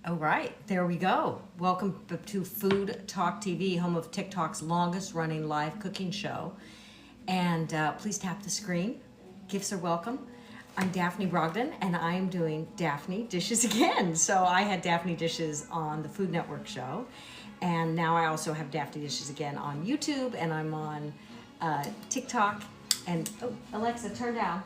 All right, there we go. Welcome to Food Talk TV, home of TikTok's longest running live cooking show. And please tap the screen. Gifts are welcome. I'm Daphne Brogdon, and I am doing Daphne Dishes Again. So I had Daphne Dishes on the Food Network show, and now I also have Daphne Dishes Again on YouTube, and I'm on TikTok. And oh, Alexa, turn down.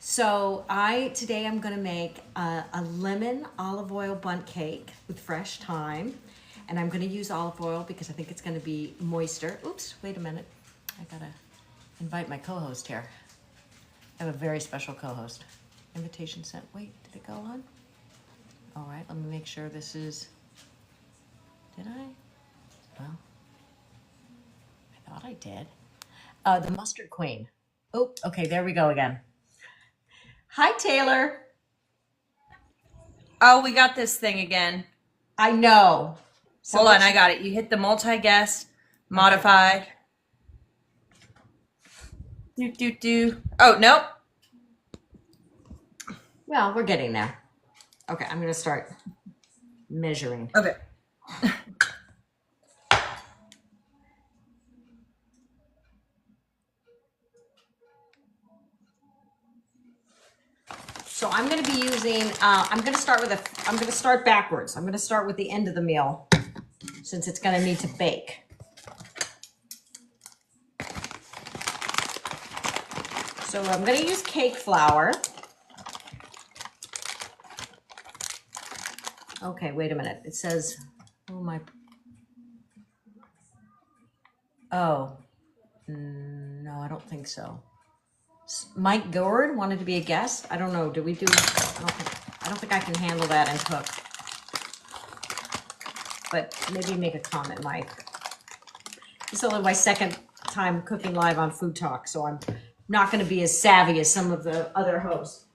So today I'm gonna make a lemon olive oil bundt cake with fresh thyme. And I'm gonna use olive oil because I think it's gonna be moister. Oops, wait a minute. I gotta invite my co-host here. I have a very special co-host. Invitation sent, wait, did it go on? All right, let me make sure this is, did I? Well, I thought I did. The mustard queen. Oh, okay, there we go again. Hi, Taylor. Oh, we got this thing again. I know. So Hold on, I got it. You hit the multi-guest, modify. Do. Oh, nope. Well, we're getting there. Okay, I'm going to start measuring. Okay. So I'm going to be using, I'm going to start backwards. I'm going to start with the end of the meal since it's going to need to bake. So I'm going to use cake flour. Okay, wait a minute. It says, no, I don't think so. Mike Gord wanted to be a guest. I don't know. I don't think I can handle that and cook. But maybe make a comment, Mike. This is only my second time cooking live on Food Talk, so I'm not going to be as savvy as some of the other hosts.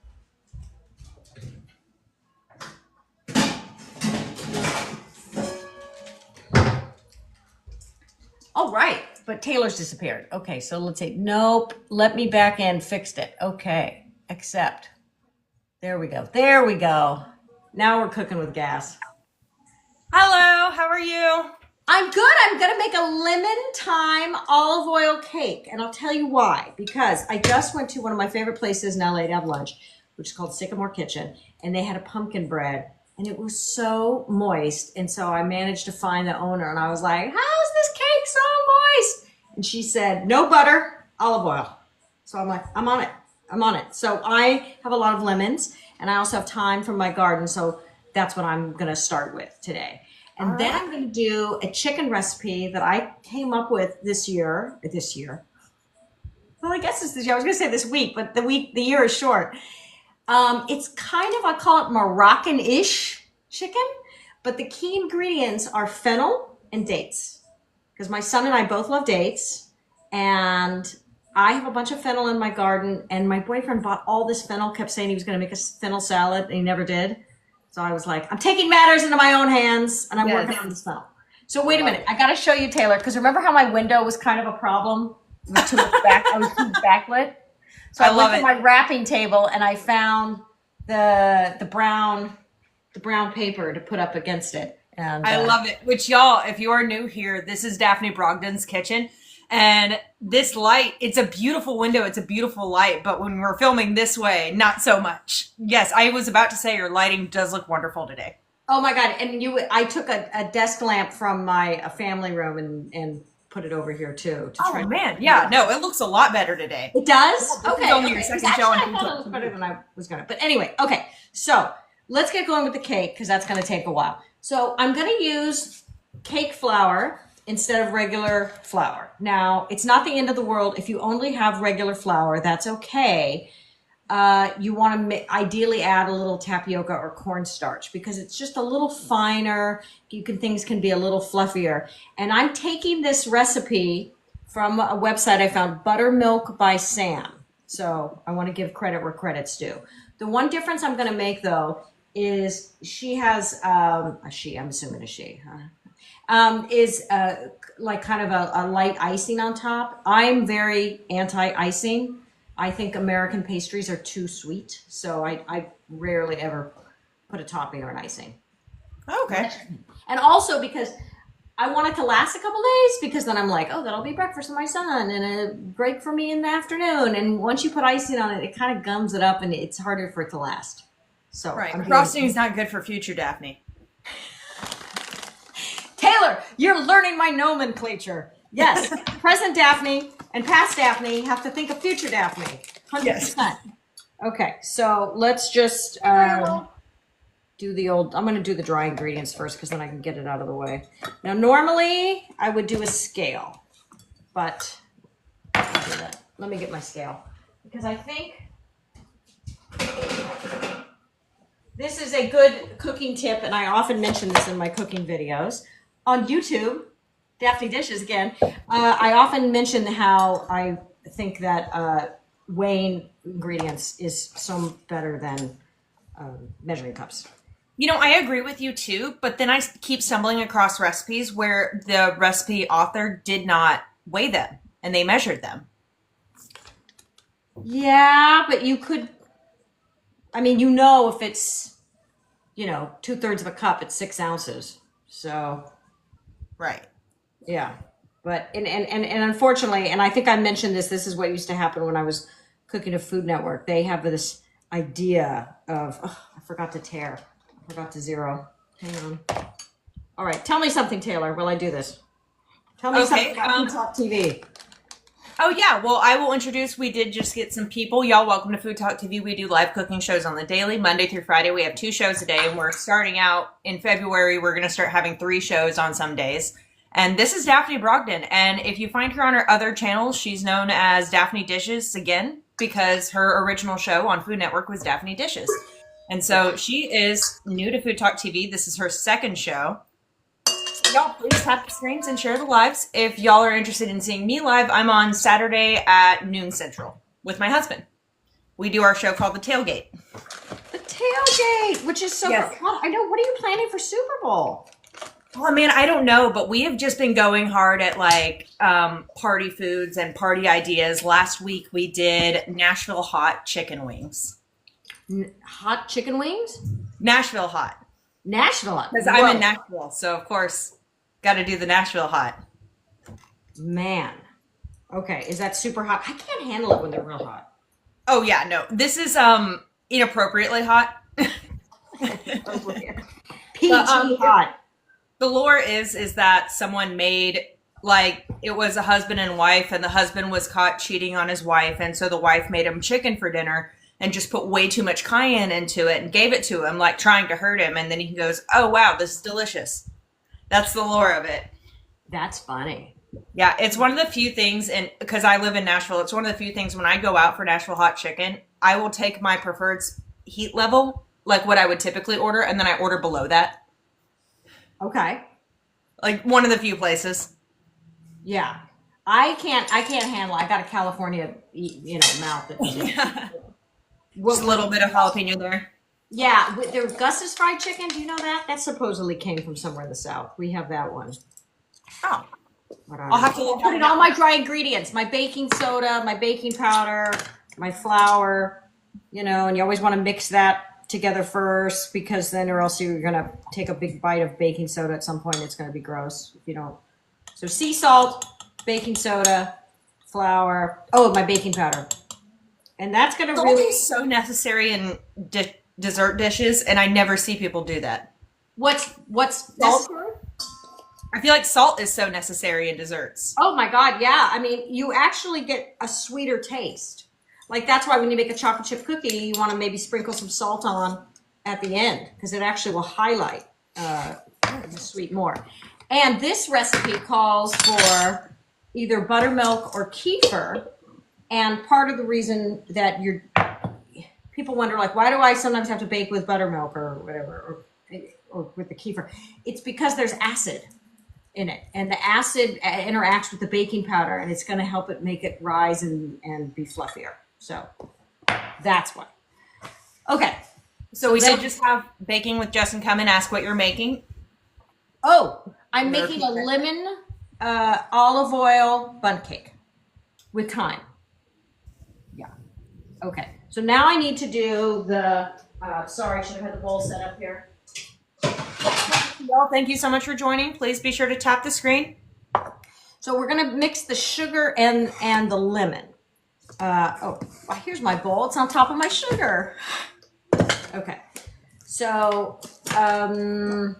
All right. But Taylor's disappeared. Okay, so let's see. Nope. Let me back in. Fixed it. Okay. Accept. There we go. There we go. Now we're cooking with gas. Hello, how are you? I'm good. I'm going to make a lemon thyme olive oil cake. And I'll tell you why. Because I just went to one of my favorite places in LA to have lunch, which is called Sycamore Kitchen. And they had a pumpkin bread. And it was so moist. And so I managed to find the owner. And I was like, how is this cake so moist? And she said, no butter, olive oil. So I'm like, I'm on it. So I have a lot of lemons. And I also have thyme from my garden. So that's what I'm going to start with today. And then I'm going to do a chicken recipe that I came up with this year. Well, I guess it's this year. I was going to say this week, but the year is short. It's kind of, I call it Moroccan-ish chicken, but the key ingredients are fennel and dates. Because my son and I both love dates, and I have a bunch of fennel in my garden, and my boyfriend bought all this fennel, kept saying he was going to make a fennel salad, and he never did. So I was like, I'm taking matters into my own hands, and I'm working on this fennel. So wait a minute. I got to show you, Taylor, because remember how my window was kind of a problem? It was too much I was too backlit. So I went to my wrapping table, and I found the brown paper to put up against it. And I love it. Which y'all, if you are new here, this is Daphne Brogdon's kitchen. And this light, it's a beautiful window. It's a beautiful light. But when we're filming this way, not so much. Yes, I was about to say your lighting does look wonderful today. Oh my God. And I took a desk lamp from my family room and put it over here too. Oh man. Yeah. No, it looks a lot better today. It does? Okay. Only your second show on I thought it was better than I was going to. But anyway, okay. So let's get going with the cake because that's going to take a while. So I'm going to use cake flour instead of regular flour. Now, it's not the end of the world. If you only have regular flour, that's okay. You want to ideally add a little tapioca or cornstarch because it's just a little finer. Things can be a little fluffier. And I'm taking this recipe from a website I found, Buttermilk by Sam. So I want to give credit where credit's due. The one difference I'm going to make though is she has, I'm assuming a she, huh? Is like kind of a light icing on top. I'm very anti-icing. I think American pastries are too sweet, so I rarely ever put a topping or an icing. Okay. And also because I want it to last a couple days, because then I'm like, oh, that'll be breakfast for my son and a break for me in the afternoon. And once you put icing on it, it kind of gums it up and it's harder for it to last. So Right. Frosting is not good for future Daphne. Taylor, you're learning my nomenclature. Yes, present Daphne and past Daphne have to think of future Daphne. 100%. Yes. Okay, so let's just do the old, I'm going to do the dry ingredients first because then I can get it out of the way. Now, normally I would do a scale, but I'll do that. Let me get my scale because I think this is a good cooking tip, and I often mention this in my cooking videos. On YouTube, Daphne Dishes Again, I often mention how I think that weighing ingredients is so better than measuring cups. You know, I agree with you too, but then I keep stumbling across recipes where the recipe author did not weigh them and they measured them. Yeah, but you could, I mean, if it's, 2/3 of a cup, it's 6 ounces. So, Right. yeah. But, and unfortunately, and I think I mentioned this is what used to happen when I was cooking a Food Network. They have this idea of, I forgot to zero. Hang on. All right. Tell me something, Taylor, while I do this. Tell me something about FoodTokTV. Oh, yeah. Well, I will introduce, we did just get some people. Y'all, welcome to FoodTokTV. We do live cooking shows on the daily, Monday through Friday. We have 2 shows a day, and we're starting out in February. We're going to start having 3 shows on some days. And this is Daphne Brogdon. And if you find her on her other channels, she's known as Daphne Dishes Again, because her original show on Food Network was Daphne Dishes. And so she is new to FoodTokTV. This is her 2nd show. So y'all, please tap the screens and share the lives. If y'all are interested in seeing me live, I'm on Saturday at noon Central with my husband. We do our show called The Tailgate. The Tailgate, which is so Yes. fun. I know. What are you planning for Super Bowl? Oh man, I don't know, but we have just been going hard at party foods and party ideas. Last week we did Nashville hot chicken wings. Hot chicken wings? Nashville hot. Nashville hot. Because I'm in Nashville, so of course, got to do the Nashville hot. Man. Okay, is that super hot? I can't handle it when they're real hot. Oh yeah, no. This is inappropriately hot. PG hot. The lore is that someone made, it was a husband and wife, and the husband was caught cheating on his wife, and so the wife made him chicken for dinner and just put way too much cayenne into it and gave it to him, trying to hurt him, and then he goes, oh wow, this is delicious. That's the lore of it. That's funny. Yeah, it's one of the few things, and because I live in Nashville, it's one of the few things when I go out for Nashville hot chicken, I will take my preferred heat level, like what I would typically order, and then I order below that. Okay. One of the few places. Yeah. I can't handle it. I got a California, mouth. Yeah. Just a little bit of jalapeno there. Yeah. There's Gus's fried chicken. Do you know that? That supposedly came from somewhere in the South. We have that one. Oh. I'll have to look put in all my dry ingredients, my baking soda, my baking powder, my flour, and you always want to mix that together first, because then or else you're going to take a big bite of baking soda at some point. It's going to be gross if you don't. So sea salt, baking soda, flour. Oh, my baking powder. And that's going to Salt really... is so necessary in dessert dishes, and I never see people do that. What's salt? I feel like salt is so necessary in desserts. Oh my God, yeah. I mean, you actually get a sweeter taste. That's why when you make a chocolate chip cookie, you want to maybe sprinkle some salt on at the end, because it actually will highlight the sweet more. And this recipe calls for either buttermilk or kefir. And part of the reason that people wonder, why do I sometimes have to bake with buttermilk or whatever, or with the kefir? It's because there's acid in it, and the acid interacts with the baking powder, and it's going to help it make it rise and be fluffier. So that's why. Okay. So we did just have baking with Justin come and ask what you're making. Oh, I'm making a lemon olive oil bundt cake with thyme. Yeah. Okay. So now I need to do the, sorry, I should have had the bowl set up here. Well, thank you so much for joining. Please be sure to tap the screen. So we're gonna mix the sugar and the lemon. Here's my bowl. It's on top of my sugar. Okay. So, I'm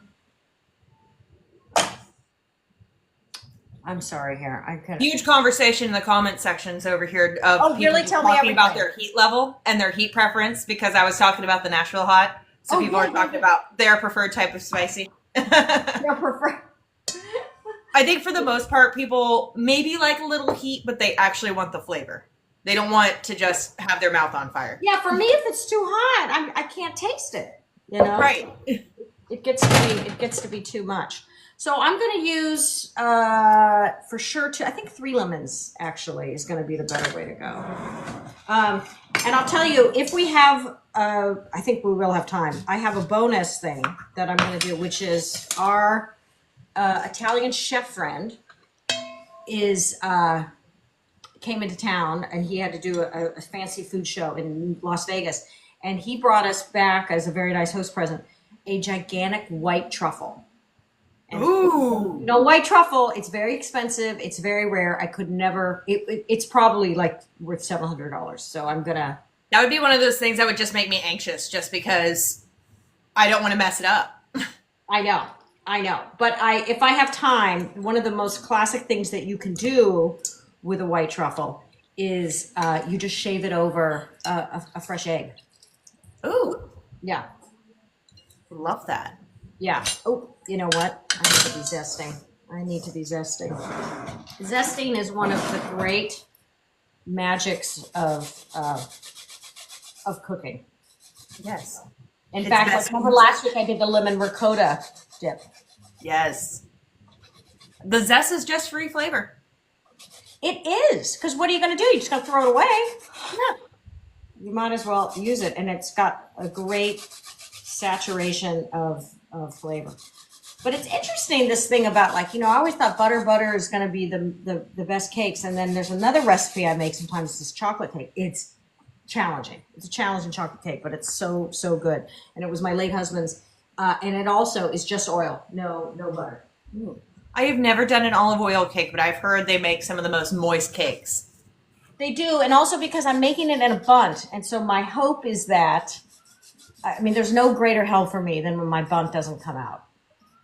sorry here. Huge conversation in the comment sections over here of people really? Tell me talking about everything. their heat level and their heat preference because I was talking about the Nashville hot. So people are talking about their preferred type of spicy. Your preferred. I think for the most part, people maybe like a little heat, but they actually want the flavor. They don't want to just have their mouth on fire. Yeah, for me, if it's too hot, I can't taste it. You know, Right. It gets to be too much. So I'm going to use for sure. I think 3 lemons actually is going to be the better way to go. And I'll tell you, if we have, I think we will have time. I have a bonus thing that I'm going to do, which is our Italian chef friend came into town and he had to do a fancy food show in Las Vegas. And he brought us back as a very nice host present, a gigantic white truffle. And Ooh. you know, white truffle, it's very expensive. It's very rare. I could never, it's probably like worth $700. So I'm going to. That would be one of those things that would just make me anxious just because I don't want to mess it up. I know. But if I have time, one of the most classic things that you can do with a white truffle is you just shave it over a fresh egg. Ooh. Yeah. Love that. Yeah. Oh, you know what? I need to be zesting. Zesting is one of the great magics of cooking. Yes. In It's fact, best. remember last week I did the lemon ricotta dip. Yes. The zest is just free flavor. It is, because what are you going to do? You just got to throw it away. Yeah. You might as well use it, and it's got a great saturation of flavor. But it's interesting, this thing about, like, you know, I always thought butter is going to be the best cakes, and then there's another recipe I make sometimes, this chocolate cake. It's challenging. It's a challenging chocolate cake, but it's so good. And it was my late husband's, and it also is just oil, no butter. I have never done an olive oil cake, but I've heard they make some of the most moist cakes. They do, and also because I'm making it in a bundt, and so my hope is that, I mean, there's no greater hell for me than when my bundt doesn't come out.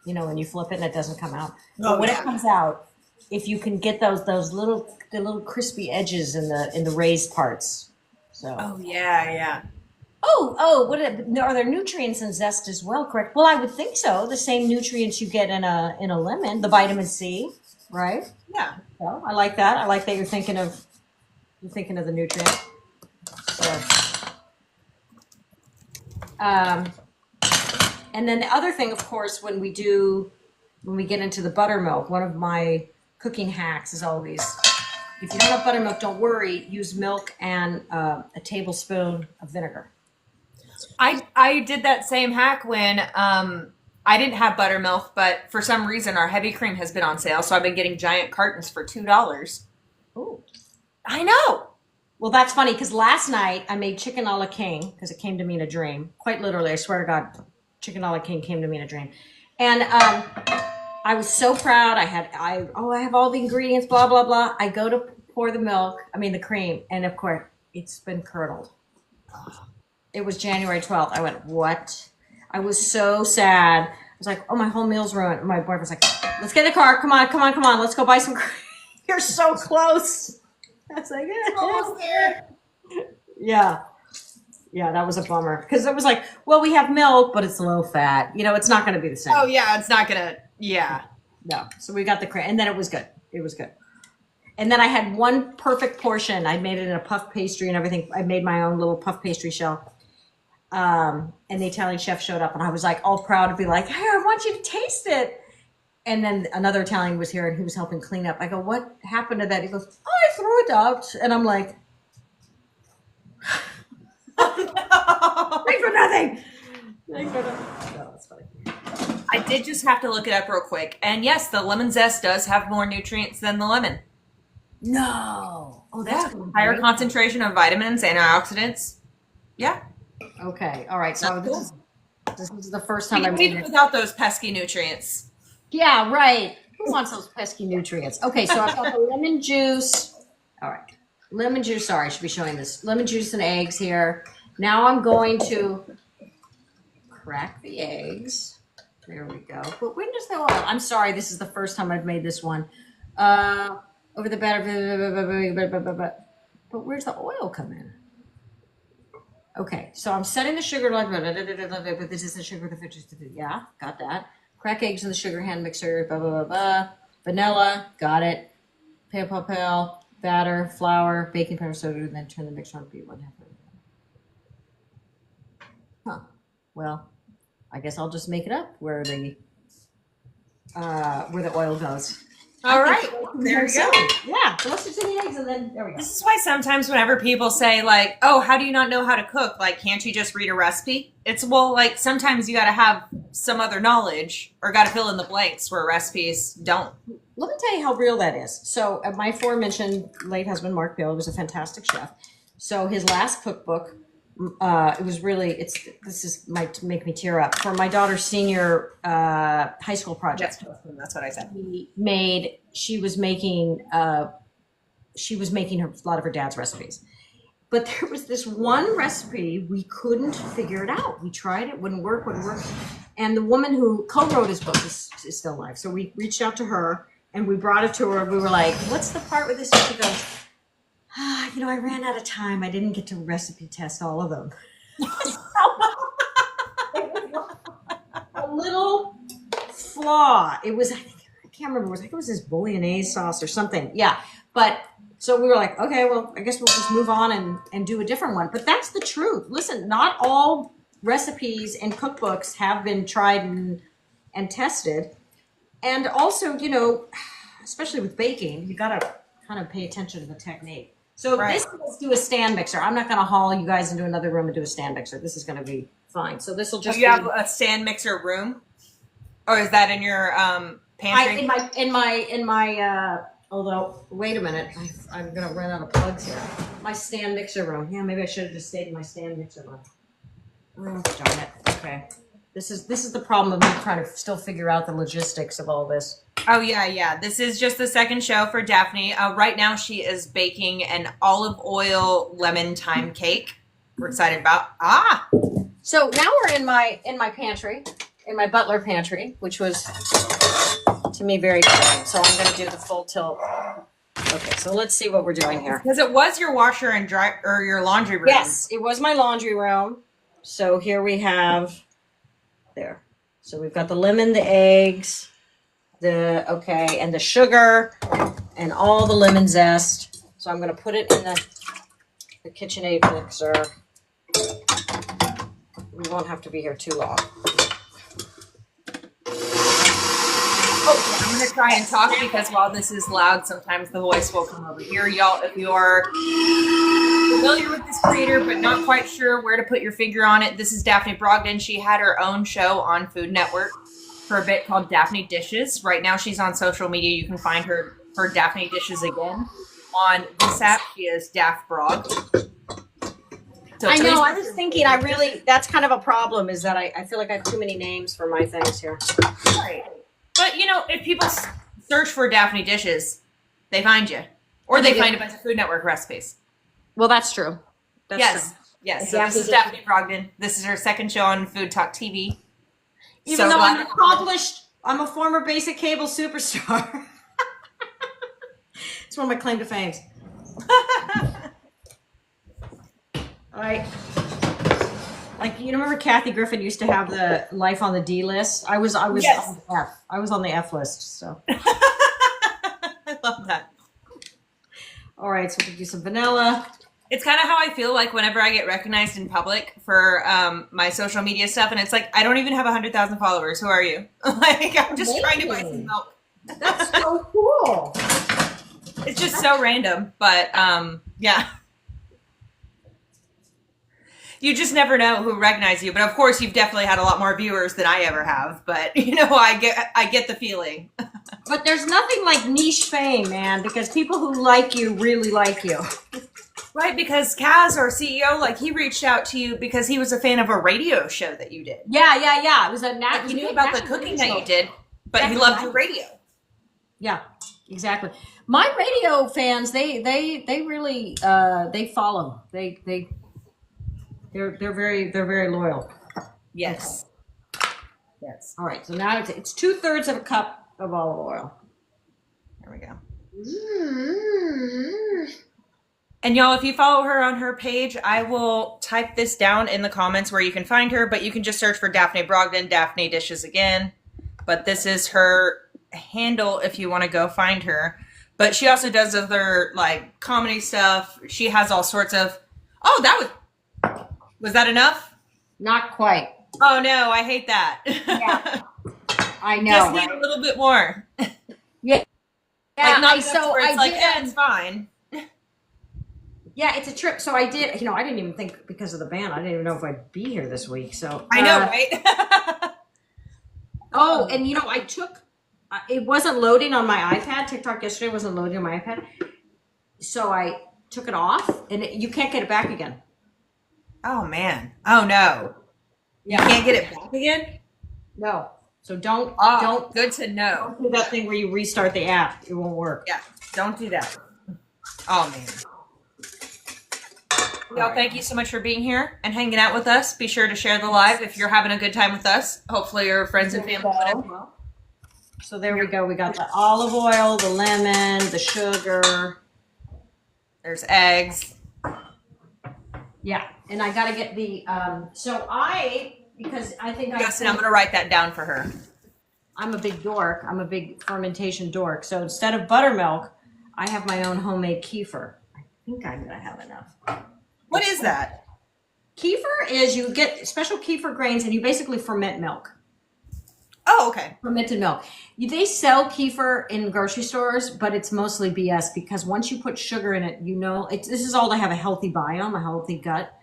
You know, when you flip it and it doesn't come out. But when it comes out, if you can get those little crispy edges in the raised parts. So. Oh yeah. Are there nutrients in zest as well? Correct. Well, I would think so. The same nutrients you get in a lemon, the vitamin C, right? Yeah. So I like that. I like that you're thinking of the nutrient. So, and then the other thing, of course, when we get into the buttermilk, one of my cooking hacks is always, if you don't have buttermilk, don't worry. Use milk and a tablespoon of vinegar. I did that same hack when I didn't have buttermilk, but for some reason our heavy cream has been on sale, so I've been getting giant cartons for $2. Ooh. I know. Well, that's funny because last night I made chicken a la king because it came to me in a dream. Quite literally, I swear to God, chicken a la king came to me in a dream. And I was so proud. I have all the ingredients, blah, blah, blah. I go to pour the cream, and of course, it's been curdled. It was January 12th. I went, what? I was so sad. I was like, oh, my whole meal's ruined. My boyfriend's like, let's get in the car. Come on. Let's go buy some cream. You're so close. I was like, Almost there. Yeah, that was a bummer because it was like, well, we have milk, but it's low fat. You know, it's not going to be the same. Oh yeah, it's not gonna. Yeah. No. So we got the cream, and then it was good. And then I had one perfect portion. I made it in a puff pastry and everything. I made my own little puff pastry shell. And the Italian chef showed up, and I was like all proud to be like, hey, I want you to taste it. And then another Italian was here, and he was helping clean up. I go, what happened to that? He goes, oh, I threw it out. And I'm like, thanks for nothing. No, that's funny. I did just have to look it up real quick. And yes, the lemon zest does have more nutrients than the lemon. No. Oh, that's higher concentration of vitamins, antioxidants. Yeah. Okay. All right. So This is the first We time I can made eat it it. without those pesky nutrients. Yeah, right. Who wants those pesky nutrients? Okay, so I've got the lemon juice. All right. Lemon juice. Sorry, I should be showing this. Lemon juice and eggs here. Now I'm going to crack the eggs. There we go. But when does the oil? I'm sorry, this is the first time I've made this one. Over the batter. But where's the oil come in? Okay, so I'm setting the sugar like, but this is the sugar, the fitness, yeah, got that. Crack eggs in the sugar hand mixer, blah, blah, blah, blah. Vanilla, got it. Pale, batter, flour, baking powder, soda, and then turn the mixer on to be 1/2. Huh. Well, I guess I'll just make it up where the oil goes. All right, there we go. Yeah, so let's just do the eggs and then there we go. This is why sometimes whenever people say like, "Oh, how do you not know how to cook?" Like, can't you just read a recipe? It's well, like sometimes you got to have some other knowledge or got to fill in the blanks where recipes don't. Let me tell you how real that is. So, my aforementioned late husband Mark Bill was a fantastic chef. So his last cookbook, it was really might make me tear up for my daughter's senior high school project. That's what I said. She was making a lot of her dad's recipes. But there was this one recipe we couldn't figure it out. We tried it, wouldn't work. And the woman who co-wrote his book is still alive. So we reached out to her and we brought it to her. We were like, what's the part with this? And she goes, I ran out of time. I didn't get to recipe test all of them. A little flaw. It was, I can't remember. I think it was this bolognese sauce or something. Yeah. But so we were like, okay, well, I guess we'll just move on and do a different one. But that's the truth. Listen, not all recipes and cookbooks have been tried and tested. And also, especially with baking, you got to kind of pay attention to the technique. So right. Let's do a stand mixer. I'm not going to haul you guys into another room and do a stand mixer. This is going to be fine. So this will just you have a stand mixer room? Or is that in your pantry? In my although, wait a minute. I'm going to run out of plugs here. My stand mixer room. Yeah, maybe I should have just stayed in my stand mixer room. Oh, darn it. Okay. This is the problem of me trying to still figure out the logistics of all this. Oh, yeah. This is just the second show for Daphne. Right now she is baking an olive oil lemon thyme cake. We're excited about. So now we're in my pantry, in my butler pantry, which was to me very exciting. So I'm going to do the full tilt. Okay, so let's see what we're doing here. Because it was your washer and dry or your laundry room. Yes, it was my laundry room. So here we have there. So we've got the lemon, the eggs, and the sugar and all the lemon zest. So I'm going to put it in the KitchenAid mixer. We won't have to be here too long. Oh, I'm going to try and talk because while this is loud, sometimes the voice will come over here. Y'all, if you are familiar with this creator but not quite sure where to put your finger on it, this is Daphne Brogdon. She had her own show on Food Network for a bit called Daphne Dishes. Right now she's on social media. You can find her for Daphne Dishes Again. On this app, she is Daph Brog. So I know, I was thinking that's kind of a problem is that I feel like I have too many names for my things here. Right. But, if people search for Daphne Dishes, they find you. Or they find a bunch of Food Network recipes. Well, that's true. Yes. So this is Daphne Brogdon. This is her second show on FoodTokTV. Even though I'm a former basic cable superstar. It's one of my claim to fame. Remember Kathy Griffin used to have the Life on the D list? I was Yes. on the F. I was on the F list, so. I love that. All right, so we'll do some vanilla. It's kind of how I feel like whenever I get recognized in public for my social media stuff, and it's like, I don't even have 100,000 followers. Who are you? I'm just trying to buy some milk. That's so cool. It's just so random, but yeah. You just never know who recognize you, but of course you've definitely had a lot more viewers than I ever have. But I get the feeling. But there's nothing like niche fame, man, because people who like you really like you. Right, because Kaz, our CEO, like he reached out to you because he was a fan of a radio show that you did. Yeah. It was a He knew about the cooking that you did, but he loved your radio. Yeah, exactly. My radio fans, they really they follow. They're very loyal. Yes. Okay. Yes. All right. So now it's 2/3 of a cup of olive oil. There we go. And y'all, if you follow her on her page, I will type this down in the comments where you can find her, but you can just search for Daphne Brogdon, Daphne Dishes Again. But this is her handle if you want to go find her. But she also does other like comedy stuff. She has all sorts of, was that enough? Not quite. Oh no, I hate that. Yeah. I know. Just need a little bit more. Yeah. Like not so where it's it's fine. Yeah, it's a trip. So I did, I didn't even think because of the ban, I didn't even know if I'd be here this week. So I know, right? Oh, and I took, it wasn't loading on my iPad. TikTok yesterday wasn't loading on my iPad. So I took it off and you can't get it back again. Oh man. Oh no. You can't get it back again? No. So don't good to know. Don't do that thing where you restart the app. It won't work. Yeah. Don't do that. Oh man. Y'all, thank you so much for being here and hanging out with us. Be sure to share the live if you're having a good time with us. Hopefully your friends and family would as well. So there we go. We got the olive oil, the lemon, the sugar. There's eggs. Yeah. And I got to get the, because I think Justin, I'm going to write that down for her. I'm a big dork. I'm a big fermentation dork. So instead of buttermilk, I have my own homemade kefir. I think I'm going to have enough. What is that? Kefir is you get special kefir grains and you basically ferment milk. Oh, okay. Fermented milk. They sell kefir in grocery stores, but it's mostly BS because once you put sugar in it, this is all to have a healthy biome, a healthy gut.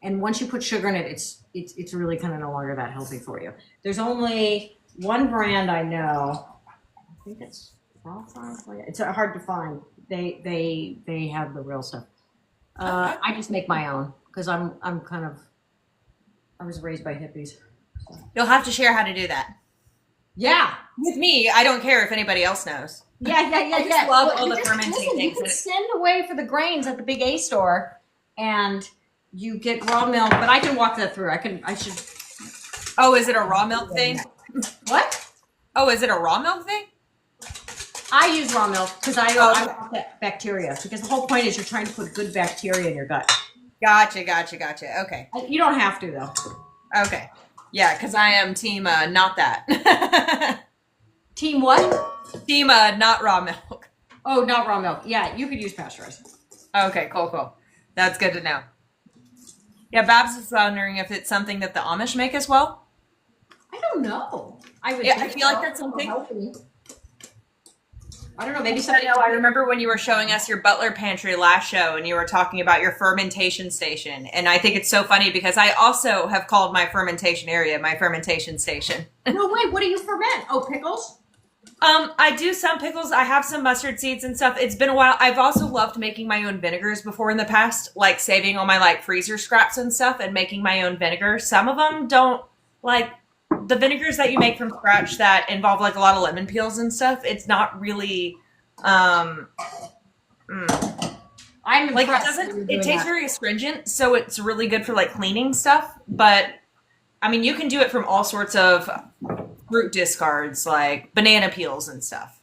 And once you put sugar in it, it's really kind of no longer that healthy for you. There's only one brand I know. I think it's it's hard to find. They have the real stuff. I just make my own because I was raised by hippies. So. You'll have to share how to do that. Yeah. With me, I don't care if anybody else knows. Yeah. I just love all the fermenting things. You can send away for the grains at the big A store and you get raw milk, but I can walk that through. I should. Oh, is it a raw milk thing? What? Oh, is it a raw milk thing? I use raw milk because I want that bacteria. Because the whole point is you're trying to put good bacteria in your gut. Gotcha. Okay. You don't have to though. Okay. Yeah, because I am team not that. Team what? Team not raw milk. Oh, not raw milk. Yeah, you could use pasteurized. Okay, cool. That's good to know. Yeah, Babs is wondering if it's something that the Amish make as well. I don't know. I feel like that's something. I don't know. Maybe something. I remember when you were showing us your Butler Pantry last show and you were talking about your fermentation station. And I think it's so funny because I also have called my fermentation area my fermentation station. No way. What do you ferment? Oh, pickles? I do some pickles. I have some mustard seeds and stuff. It's been a while. I've also loved making my own vinegars before in the past, like saving all my freezer scraps and stuff and making my own vinegar. Some of them don't the vinegars that you make from scratch that involve a lot of lemon peels and stuff. It's not really, I'm impressed. It tastes very astringent. So it's really good for cleaning stuff. But I mean, you can do it from all sorts of fruit discards, like banana peels and stuff.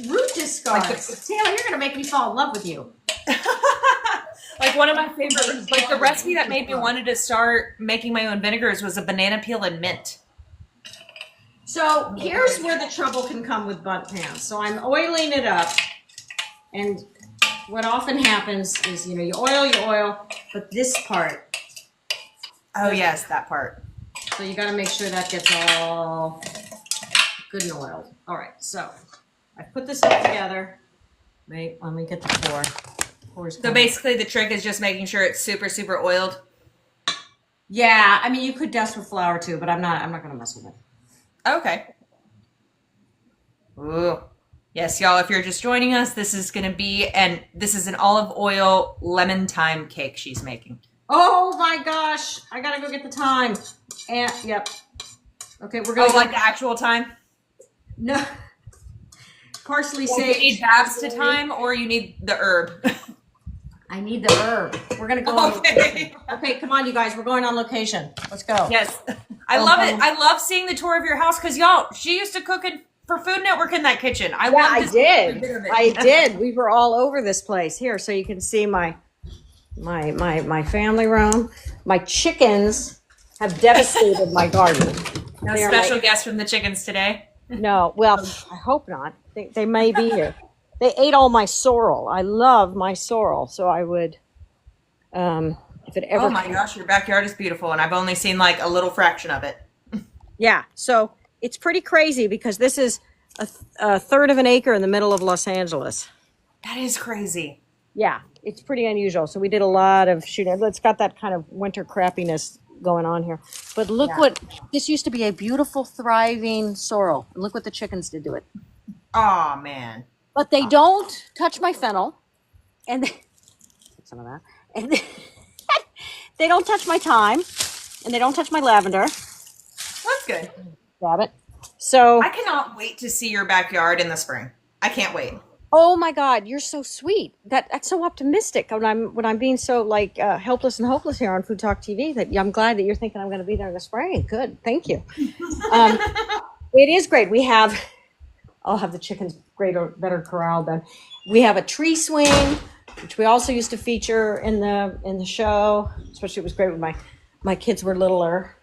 Root discards. Taylor, you're going to make me fall in love with you. One of my favorite, the recipe that made me wanted to start making my own vinegars was a banana peel and mint. So here's where the trouble can come with bundt pans. So I'm oiling it up, and what often happens is, you oil, but this part. Oh yes, that part. So you got to make sure that gets all good and oiled. All right, so I put this all together. Wait, let me get the pour. So basically the trick is just making sure it's super, super oiled. Yeah, I mean, you could dust with flour too, but I'm not going to mess with it. Okay. Ooh. Yes, y'all, if you're just joining us, this is an olive oil lemon thyme cake she's making. Oh my gosh. I gotta go get the thyme. And yep. Okay, we're gonna like the actual thyme? No. Parsley Well, sage. you need Babs to thyme or you need the herb? I need the herb. We're gonna go on location. Okay, come on, you guys. We're going on location. Let's go. Yes. I love it. I love seeing the tour of your house because y'all, she used to cook for Food Network in that kitchen. I did. We were all over this place. Here, so you can see my family room. My chickens have devastated my garden. No special guest from the chickens today. No, well, I hope not. They may be here. They ate all my sorrel. I love my sorrel, so I would, if it ever. Oh my gosh, your backyard is beautiful, and I've only seen like a little fraction of it. Yeah, so it's pretty crazy because this is a third of an acre in the middle of Los Angeles. That is crazy. Yeah, it's pretty unusual. So we did a lot of shooting. It's got that kind of winter crappiness going on here. But look what, this used to be a beautiful, thriving sorrel. And look what the chickens did to it. Oh, man. But they don't touch my fennel. And some of that. And they don't touch my thyme. And they don't touch my lavender. That's good. Grab it. So I cannot wait to see your backyard in the spring. I can't wait. Oh my God, you're so sweet. That's so optimistic when I'm being so like helpless and hopeless here on Food Talk TV. That I'm glad that you're thinking I'm going to be there in the spring. Good, thank you. It is great. I'll have the chickens better corralled then. We have a tree swing, which we also used to feature in the show. Especially it was great when my kids were littler.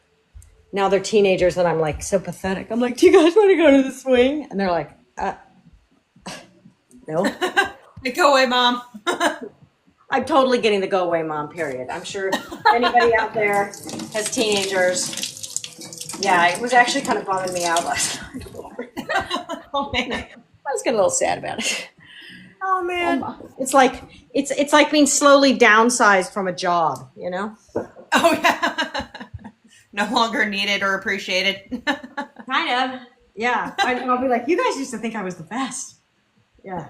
Now they're teenagers, and I'm like so pathetic. I'm like, do you guys want to go to the swing? And they're like, no. Go away, Mom. I'm totally getting the go away mom period. I'm sure anybody out there has teenagers. Yeah, it was actually kind of bumming me out last night. Oh man, I was getting a little sad about it. Oh man, it's like being slowly downsized from a job, you know? Oh yeah, no longer needed or appreciated. Kind of, yeah. I'll be like, you guys used to think I was the best. Yeah,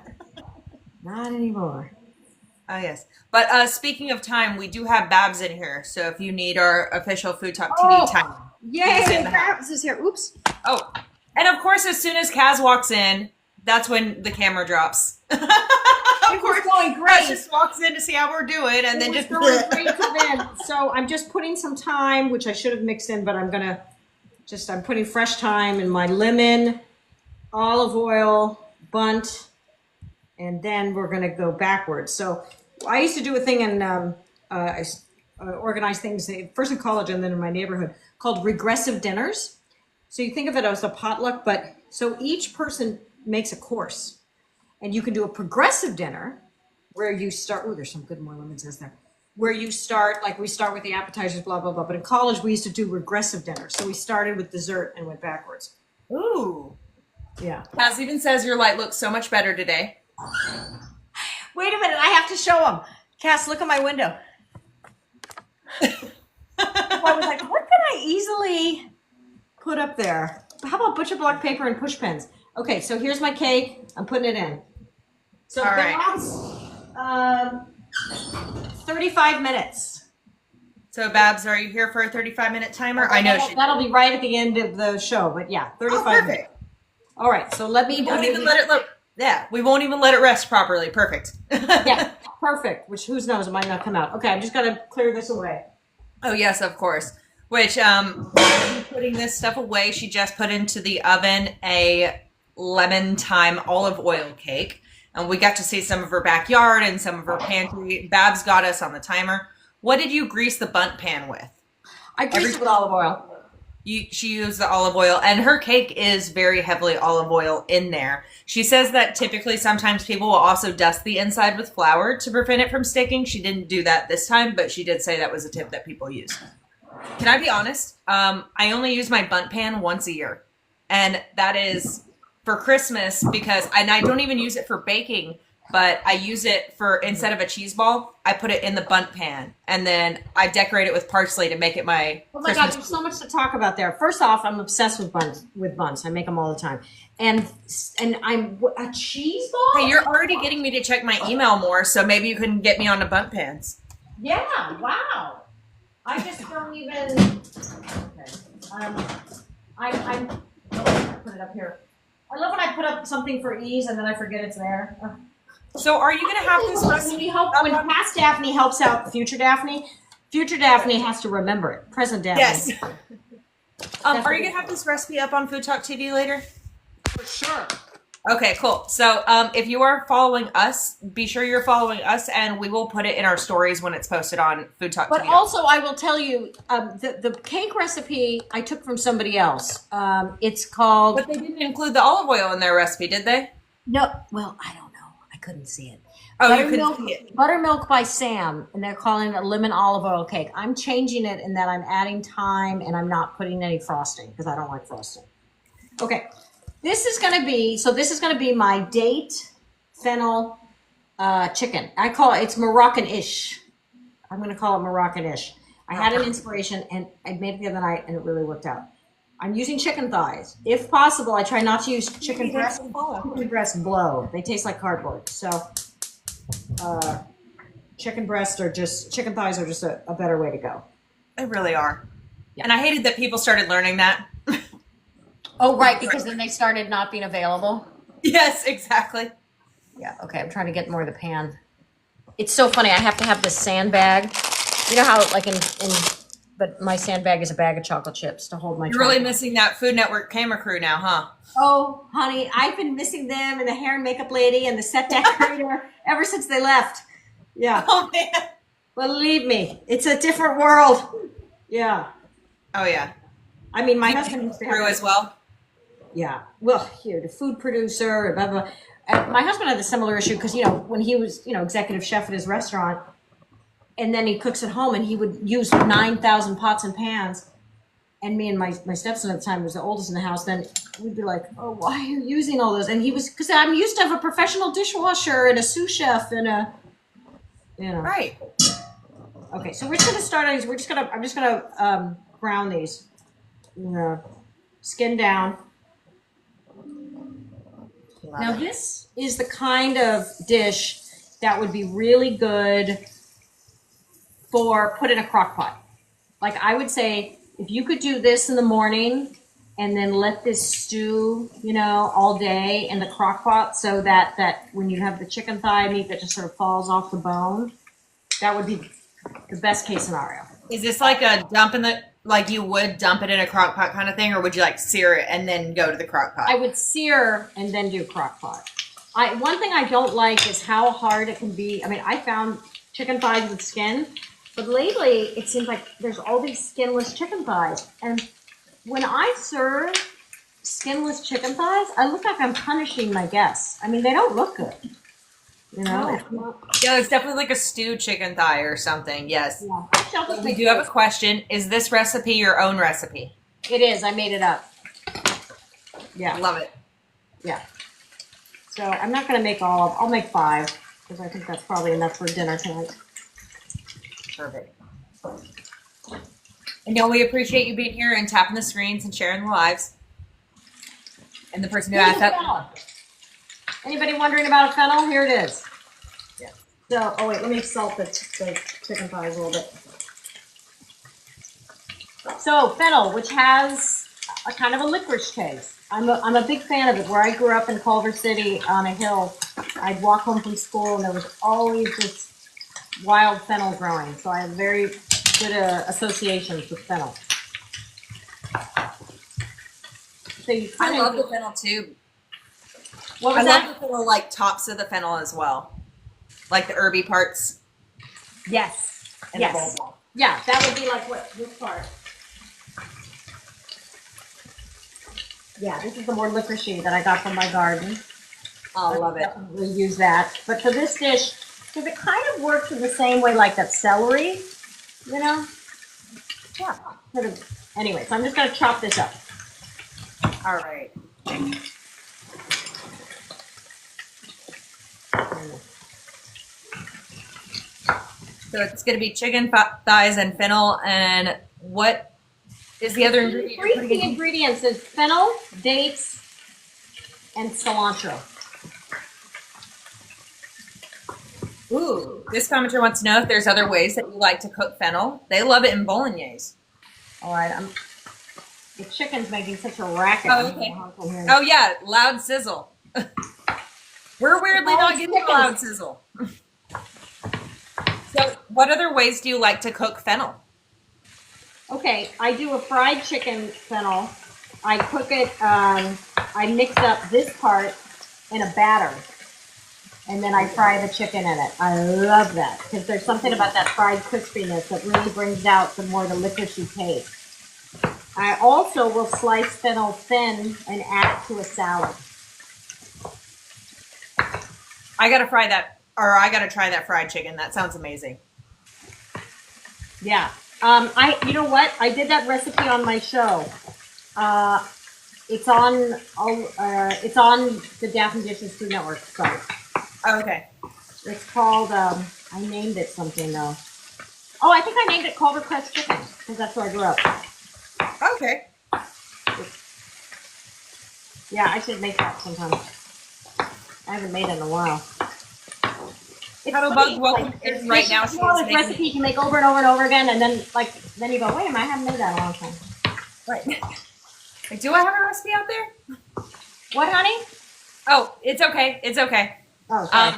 not anymore. Oh yes, but speaking of time, we do have Babs in here. So if you need our official Food Talk TV time, yay! Babs is here. Oops. Oh, and of course, as soon as Kaz walks in, that's when the camera drops. Of course, going great. Kaz just walks in to see how we're doing, and then just going great to then. So I'm just putting some thyme, which I should have mixed in, but I'm putting fresh thyme in my lemon, olive oil, bunt. And then we're going to go backwards. So I used to do a thing I organized things first in college and then in my neighborhood called regressive dinners. So you think of it as a potluck, but so each person makes a course. And you can do a progressive dinner where you start, there's some good more lemons there, where you start, like we start with the appetizers, blah, blah, blah. But in college, we used to do regressive dinners. So we started with dessert and went backwards. Ooh. Yeah. Kaz even says your light looks so much better today. Wait a minute, I have to show them. Cass, look at my window. I was like, what can I easily put up there? How about butcher block paper and push pins? Okay, so here's my cake. I'm putting it in. So Babs, 35 minutes. So Babs, are you here for a 35-minute timer? I know that'll be right at the end of the show, but yeah, 35 minutes. All right, so let me. We won't even let it look. Yeah, we won't even let it rest properly. Perfect. Yeah, perfect. Which who knows, it might not come out. Okay, I'm just gonna clear this away. Oh yes, of course. Which putting this stuff away, she just put into the oven a lemon thyme olive oil cake, and we got to see some of her backyard and some of her pantry. Babs got us on the timer. What did you grease the bundt pan with? I greased it with olive oil. She used the olive oil, and her cake is very heavily olive oil in there. She says that typically sometimes people will also dust the inside with flour to prevent it from sticking. She didn't do that this time, but she did say that was a tip that people use. Can I be honest? I only use my bundt pan once a year, and that is for Christmas and I don't even use it for baking. but I use it for, instead of a cheese ball, I put it in the bundt pan, and then I decorate it with parsley to make it my Oh my God, there's so much to talk about there. First off, I'm obsessed with buns. I make them all the time. And I'm a cheese ball? Hey, you're already getting me to check my email more, so maybe you can get me on the bundt pans. Yeah, wow. I just don't even, okay. I'm put it up here. I love when I put up something for ease and then I forget it's there. So are you going to have this recipe? When past Daphne helps out future Daphne has to remember it. Present Daphne. Yes. Are you going to have this recipe up on Food Talk TV later? For sure. Okay, cool. So if you are following us, be sure you're following us, and we will put it in our stories when it's posted on Food Talk TV. But also, I will tell you, the cake recipe I took from somebody else. It's called... But they didn't include the olive oil in their recipe, did they? No, well, I don't know. I couldn't see it. Oh, you couldn't see it. Buttermilk by Sam, and they're calling it a lemon olive oil cake. I'm changing it in that I'm adding thyme, and I'm not putting any frosting, because I don't like frosting. Okay. This is going to be my date fennel chicken. I call it, it's Moroccan-ish. I'm going to call it Moroccan-ish. I had an inspiration and I made it the other night and it really worked out. I'm using chicken thighs. If possible, I try not to use chicken breasts. Chicken breasts blow. They taste like cardboard. So chicken thighs are just a better way to go. They really are. Yeah. And I hated that people started learning that. Oh, right, because then they started not being available. Yes, exactly. Yeah, okay, I'm trying to get more of the pan. It's so funny, I have to have this sandbag. You know how, like, but my sandbag is a bag of chocolate chips to hold my You're really missing that Food Network camera crew now, huh? Oh, honey, I've been missing them and the hair and makeup lady and the set decorator ever since they left. Yeah. Oh, man. Believe me, it's a different world. Yeah. Oh, yeah. I mean, my husband used to have crew as well. Yeah. Well, here, the food producer, blah, blah. My husband had a similar issue because, when he was, executive chef at his restaurant, and then he cooks at home and he would use 9,000 pots and pans. And me and my stepson at the time was the oldest in the house. Then we'd be like, oh, why are you using all those? And he was, because I'm used to have a professional dishwasher and a sous chef and a, Right. Okay, so we're just going to start on these. I'm just going to brown these. Skin down. Now this is the kind of dish that would be really good for put in a crock pot. Like I would say, if you could do this in the morning and then let this stew, all day in the crock pot so that when you have the chicken thigh meat that just sort of falls off the bone, that would be the best case scenario. Is this like a dump in the, like you would dump it in a crock pot kind of thing, or would you like sear it and then go to the crock pot? I would sear and then do crock pot. One thing I don't like is how hard it can be. I mean, I found chicken thighs with skin, but lately it seems like there's all these skinless chicken thighs. And when I serve skinless chicken thighs, I look like I'm punishing my guests. I mean, they don't look good. Yeah, it's definitely like a stewed chicken thigh or something. Yes. Yeah. We do have a question. Is this recipe your own recipe? It is. I made it up. Yeah. Love it. Yeah. So I'm not going to make all of, I'll make 5 because I think that's probably enough for dinner tonight. Perfect. And we appreciate you being here and tapping the screens and sharing the lives. And the person who asked that. Anybody wondering about a fennel? Here it is. Yeah. So, oh wait, let me salt the chicken thighs a little bit. So fennel, which has a kind of a licorice taste. I'm a big fan of it. Where I grew up in Culver City on a hill, I'd walk home from school and there was always this wild fennel growing. So I have very good associations with fennel. So I love the fennel too. What was I that? love the little tops of the fennel as well, like the herby parts. Yes. And yes. The bowl. Yeah, that would be like this part. Yeah, this is the more licoricey that I got from my garden. I love it. We'll use that. But for this dish, because it kind of works in the same way like that celery, Yeah. Sort of. Anyway, so I'm just going to chop this up. All right. So it's going to be chicken thighs and fennel. And what is the other ingredient? Three key ingredients is fennel, dates, and cilantro. Ooh, this commenter wants to know if there's other ways that you like to cook fennel. They love it in bolognese. All right, the chicken's making such a racket. Oh, okay. Oh, yeah, loud sizzle. We're weirdly not getting a loud sizzle. So what other ways do you like to cook fennel? Okay, I do a fried chicken fennel. I cook it, I mix up this part in a batter, and then I fry the chicken in it. I love that, because there's something about that fried crispiness that really brings out the more delicious taste. I also will slice fennel thin and add it to a salad. I gotta try that fried chicken. That sounds amazing. Yeah. You know what? I did that recipe on my show. It's on the Daphne Dishes Food Network site. Oh, okay. It's called, I named it something though. Oh, I think I named it Culver Crest Chicken, because that's where I grew up. Okay. Yeah, I should make that sometime. I haven't made it in a while. Cuddlebug, welcome in right now. It's one of those recipes you can make over and over and over again, and then you go, wait a minute, I haven't made that in a long time. Right. Like, do I have a recipe out there? What, honey? Oh, it's okay. It's okay. Oh, sorry.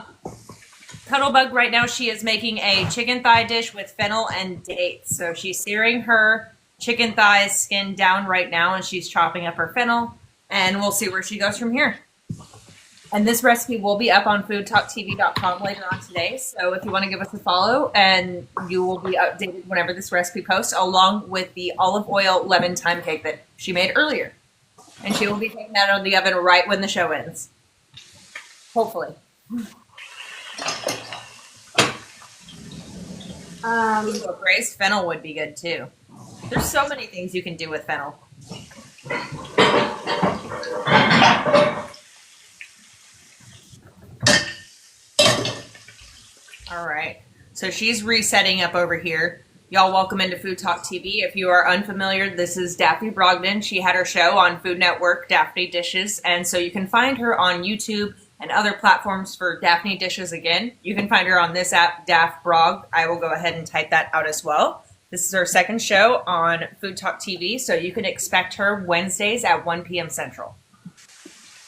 Cuddlebug, right now, she is making a chicken thigh dish with fennel and dates. So she's searing her chicken thighs skin down right now, and she's chopping up her fennel, and we'll see where she goes from here. And this recipe will be up on foodtoktv.com later on today. So if you want to give us a follow, and you will be updated whenever this recipe posts, along with the olive oil lemon thyme cake that she made earlier. And she will be taking that out of the oven right when the show ends. Hopefully. Braised fennel would be good too. There's so many things you can do with fennel. All right, so she's resetting up over here. Y'all, welcome into Food Talk TV. If you are unfamiliar, this is Daphne Brogdon. She had her show on Food Network, Daphne Dishes, and so you can find her on YouTube and other platforms for Daphne Dishes Again. You can find her on this app, Daph Brog. I will go ahead and type that out as well. This is her second show on Food Talk TV, so you can expect her Wednesdays at 1 p.m. Central.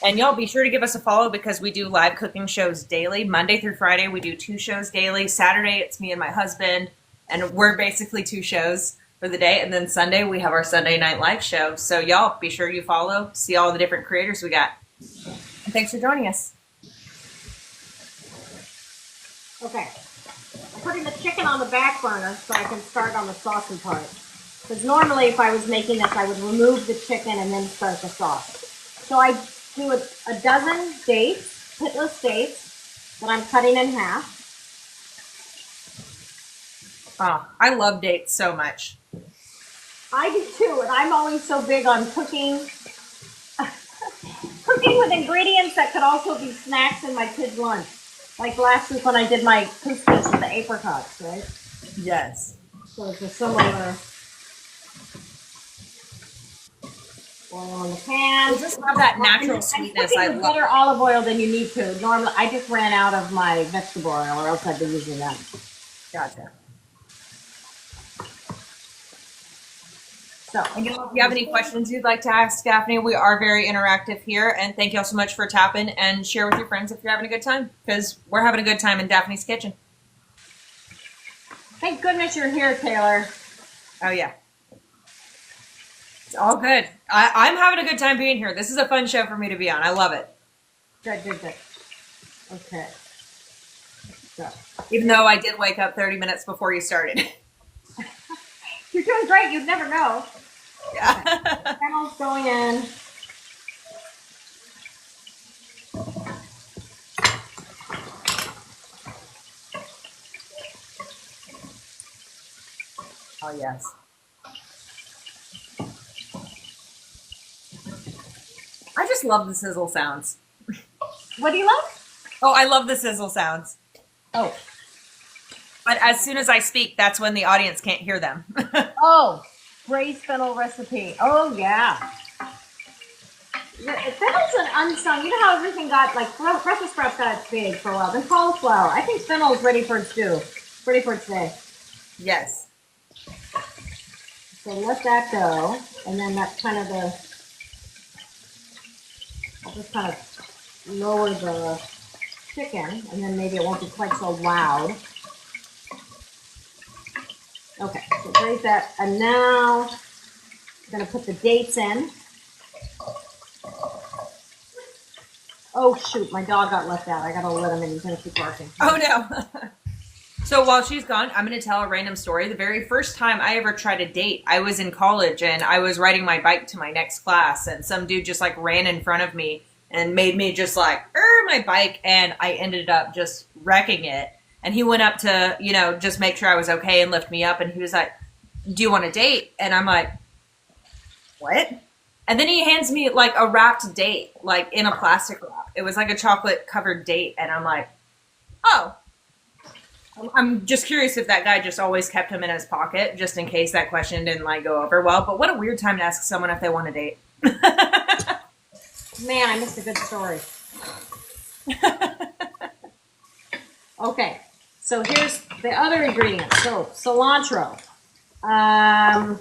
And y'all be sure to give us a follow, because we do live cooking shows daily. Monday through Friday, we do 2 shows daily. Saturday, it's me and my husband, and we're basically 2 shows for the day. And then Sunday, we have our Sunday Night Live show. So y'all, be sure you follow, see all the different creators we got. And thanks for joining us. Okay. I'm putting the chicken on the back burner so I can start on the saucy part. Because normally if I was making this, I would remove the chicken and then start the sauce. So I do a dozen dates, pitless dates, that I'm cutting in half. Oh, I love dates so much. I do too, and I'm always so big on cooking. Cooking with ingredients that could also be snacks in my kids' lunch. Like last week when I did my couscous with the apricots, right? Yes. So it's a similar oil on the pan. We'll just have that natural sweetness. I'm cooking with better olive oil than you need to. Normally, I just ran out of my vegetable oil, or else I'd be using that. Gotcha. So, and if you have any questions you'd like to ask Daphne, we are very interactive here. And thank you all so much for tapping, and share with your friends if you're having a good time, because we're having a good time in Daphne's kitchen. Thank goodness you're here, Taylor. Oh, yeah. It's all good. I'm having a good time being here. This is a fun show for me to be on. I love it. Good, good, good. Okay. So. Even though I did wake up 30 minutes before you started. You're doing great. You'd never know. Yeah. Okay. Fennel's going in. Oh, yes. I just love the sizzle sounds. What do you love? Oh, I love the sizzle sounds. Oh. I But as soon as I speak, that's when the audience can't hear them. Oh, braised fennel recipe. Oh, yeah. Fennel's an unsung. You know how everything got, like, Brussels sprouts got big for a while. Then cauliflower. I think fennel's ready for its due. Ready for its day. Yes. So let that go. And then that's kind of the... I'll just kind of lower the chicken, and then maybe it won't be quite so loud. Okay, so braise that, and now I'm gonna put the dates in. Oh shoot, my dog got left out. I gotta let him in. He's gonna keep barking. Oh no. So while she's gone, I'm going to tell a random story. The very first time I ever tried a date, I was in college and I was riding my bike to my next class, and some dude just like ran in front of me and made me just like, my bike, and I ended up just wrecking it. And he went up to, you know, just make sure I was okay and lift me up, and he was like, do you want a date? And I'm like, what? And then he hands me like a wrapped date, like in a plastic wrap. It was like a chocolate covered date, and I'm like, oh. I'm just curious if that guy just always kept him in his pocket, just in case that question didn't like go over well. But what a weird time to ask someone if they want a date. Man, I missed a good story. Okay, so here's the other ingredients. So cilantro. I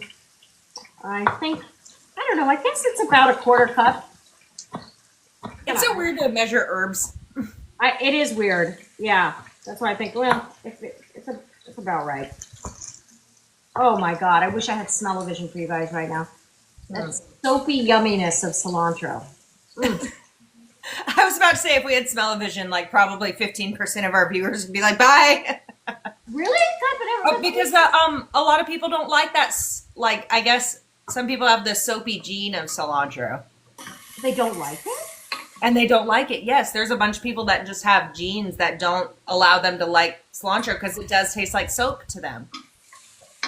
don't know. I guess it's about a quarter cup. It's so weird to measure herbs. It is weird. Yeah. That's why I think, well, it's about right. Oh my God, I wish I had smell-o-vision for you guys right now. That soapy yumminess of cilantro. Mm. I was about to say if we had smell-o-vision, like probably 15% of our viewers would be like, bye. Really? Oh, because a lot of people don't like that. Like, I guess some people have the soapy gene of cilantro. They don't like it? And they don't like it. Yes, there's a bunch of people that just have genes that don't allow them to like cilantro because it does taste like soap to them.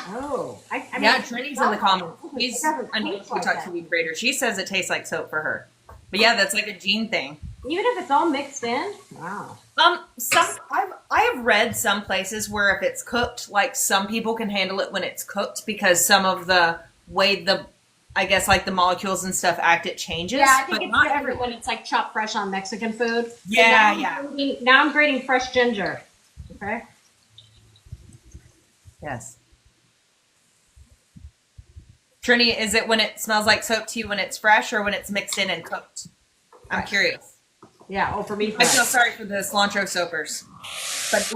Oh. I mean, yeah, Trinity's in the comments. She's a FoodTokTV creator. She says it tastes like soap for her. But yeah, that's like a gene thing. Even if it's all mixed in? Wow. I have read some places where if it's cooked, like some people can handle it when it's cooked because some of the way I guess like the molecules and stuff act, it changes. Yeah, I think it's different when it's like chopped fresh on Mexican food. Yeah, Now I'm grating fresh ginger. Okay. Yes. Trini, is it when it smells like soap to you when it's fresh or when it's mixed in and cooked? I'm curious. Yeah. Oh, for me. I feel sorry for the cilantro soapers, but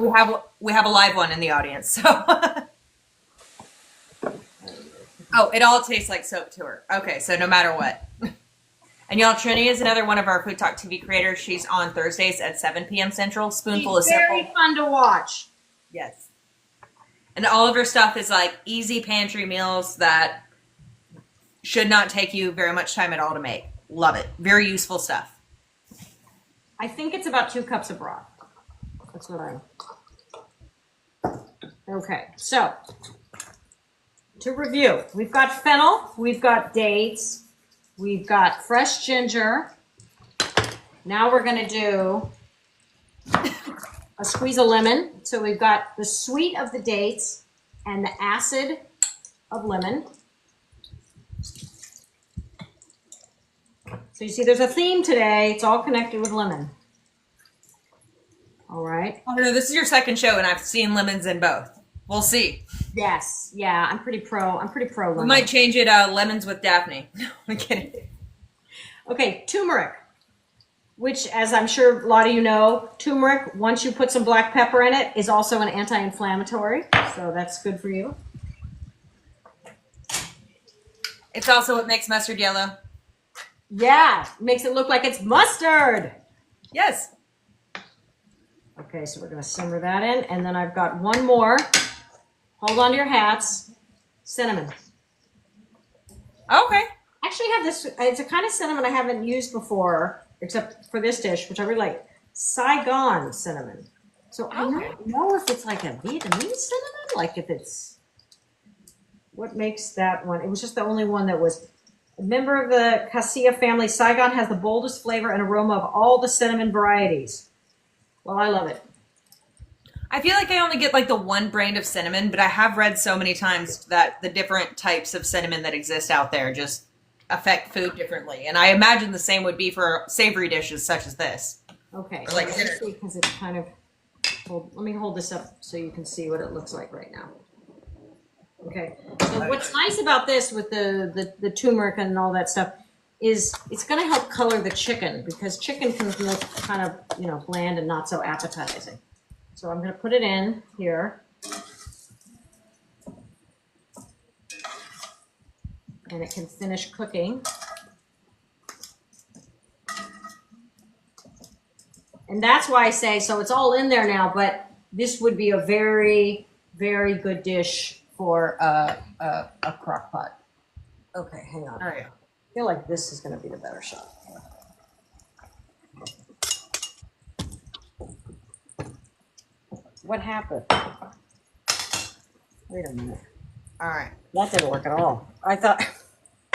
we have a live one in the audience. So. Oh, it all tastes like soap to her. Okay, so no matter what. And y'all, Trini is another one of our Food Talk TV creators. She's on Thursdays at 7 p.m. Central. Spoonful of Simple. Very fun to watch. Yes. And all of her stuff is like easy pantry meals that should not take you very much time at all to make. Love it. Very useful stuff. I think it's about 2 cups of broth. That's what Okay, so to review, we've got fennel, we've got dates, we've got fresh ginger. Now we're going to do a squeeze of lemon. So we've got the sweet of the dates and the acid of lemon. So you see there's a theme today. It's all connected with lemon. All right. Oh, no, this is your second show and I've seen lemons in both. We'll see. Yes. Yeah, I'm pretty pro lemon. We might change it lemons with Daphne. No, I'm kidding. Okay, turmeric, which, as I'm sure a lot of you know, turmeric, once you put some black pepper in it, is also an anti-inflammatory. So that's good for you. It's also what makes mustard yellow. Yeah, makes it look like it's mustard. Yes. Okay, so we're going to simmer that in. And then I've got one more. Hold on to your hats. Cinnamon. Okay. Actually, I have this. It's a kind of cinnamon I haven't used before, except for this dish, which I really like. Saigon cinnamon. So I don't know if it's like a Vietnamese cinnamon, like if it's... What makes that one? It was just the only one that was... A member of the Cassia family, Saigon has the boldest flavor and aroma of all the cinnamon varieties. Well, I love it. I feel like I only get like the one brand of cinnamon, but I have read so many times that the different types of cinnamon that exist out there just affect food differently. And I imagine the same would be for savory dishes such as this. Okay, Or like let me dinner. see, because it's kind of, let me hold this up so you can see what it looks like right now. Okay, so what's nice about this with the turmeric and all that stuff is it's going to help color the chicken, because chicken can look kind of, you know, bland and not so appetizing. So I'm going to put it in here. And it can finish cooking. And that's why I say, so it's all in there now, but this would be a very, very good dish for a crock pot. Okay, hang on. All right. I feel like this is going to be the better shot. What happened? Wait a minute. All right. That didn't work at all. I thought.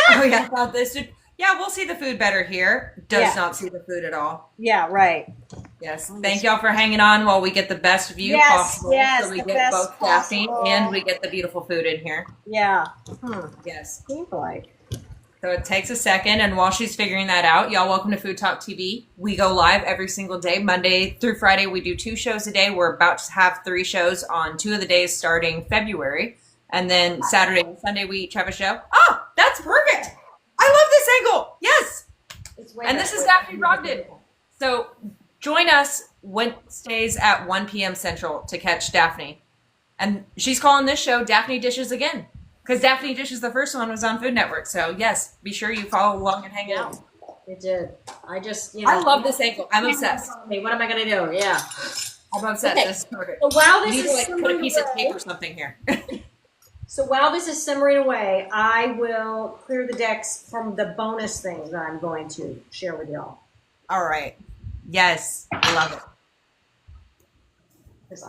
Oh yeah, I thought this would. Yeah, we'll see the food better here. Does Yeah. not see the food at all. Yeah, right. Yes. Thank y'all for hanging on while we get the best view Yes, possible. yes, so we the get best both Daphne possible. and we get the beautiful food in here. Yeah. Yes. Seems like. So it takes a second, and while she's figuring that out, y'all, welcome to Food Talk TV. We go live every single day, Monday through Friday. We do 2 shows a day. We're about to have 3 shows on 2 of the days starting February, and then Saturday and Sunday we each have a show. Oh, that's perfect! I love this angle. Yes. And this is Daphne Brogdon. So join us Wednesdays at 1 p.m. Central to catch Daphne, and she's calling this show Daphne Dishes Again. Because Daphne Dishes, the first one, was on Food Network. So, yes, be sure you follow along and hang out. It did. I just, you know. I love this angle. I'm obsessed. Hey, what am I going to do? Yeah. I'm obsessed. Okay. This is perfect. So while You this need is to, like, put a simmering piece of away, tape or something here. simmering away, I will clear the decks from the bonus things that I'm going to share with y'all. All right. Yes. Love it.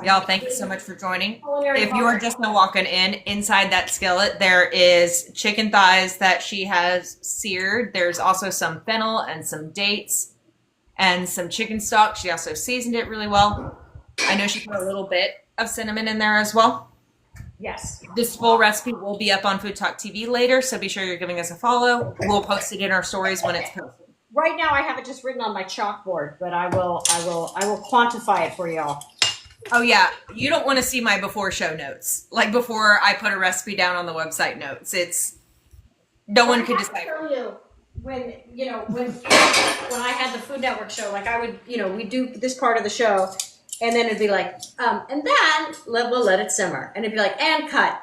Y'all, thank you so much for joining. If you are just now walking in, inside that skillet, there is chicken thighs that she has seared. There's also some fennel and some dates and some chicken stock. She also seasoned it really well. I know she put a little bit of cinnamon in there as well. Yes. This full recipe will be up on Food Talk TV later, so be sure you're giving us a follow. We'll post it in our stories when it's posted. Right now I have it just written on my chalkboard, but I will quantify it for y'all. Oh yeah, you don't want to see my before show notes. Like before I put a recipe down on the website notes. It's no one could decide. Tell you, when I had the Food Network show, like I would, we'd do this part of the show, and then it'd be like, and then we'll let it simmer, and it'd be like, and cut,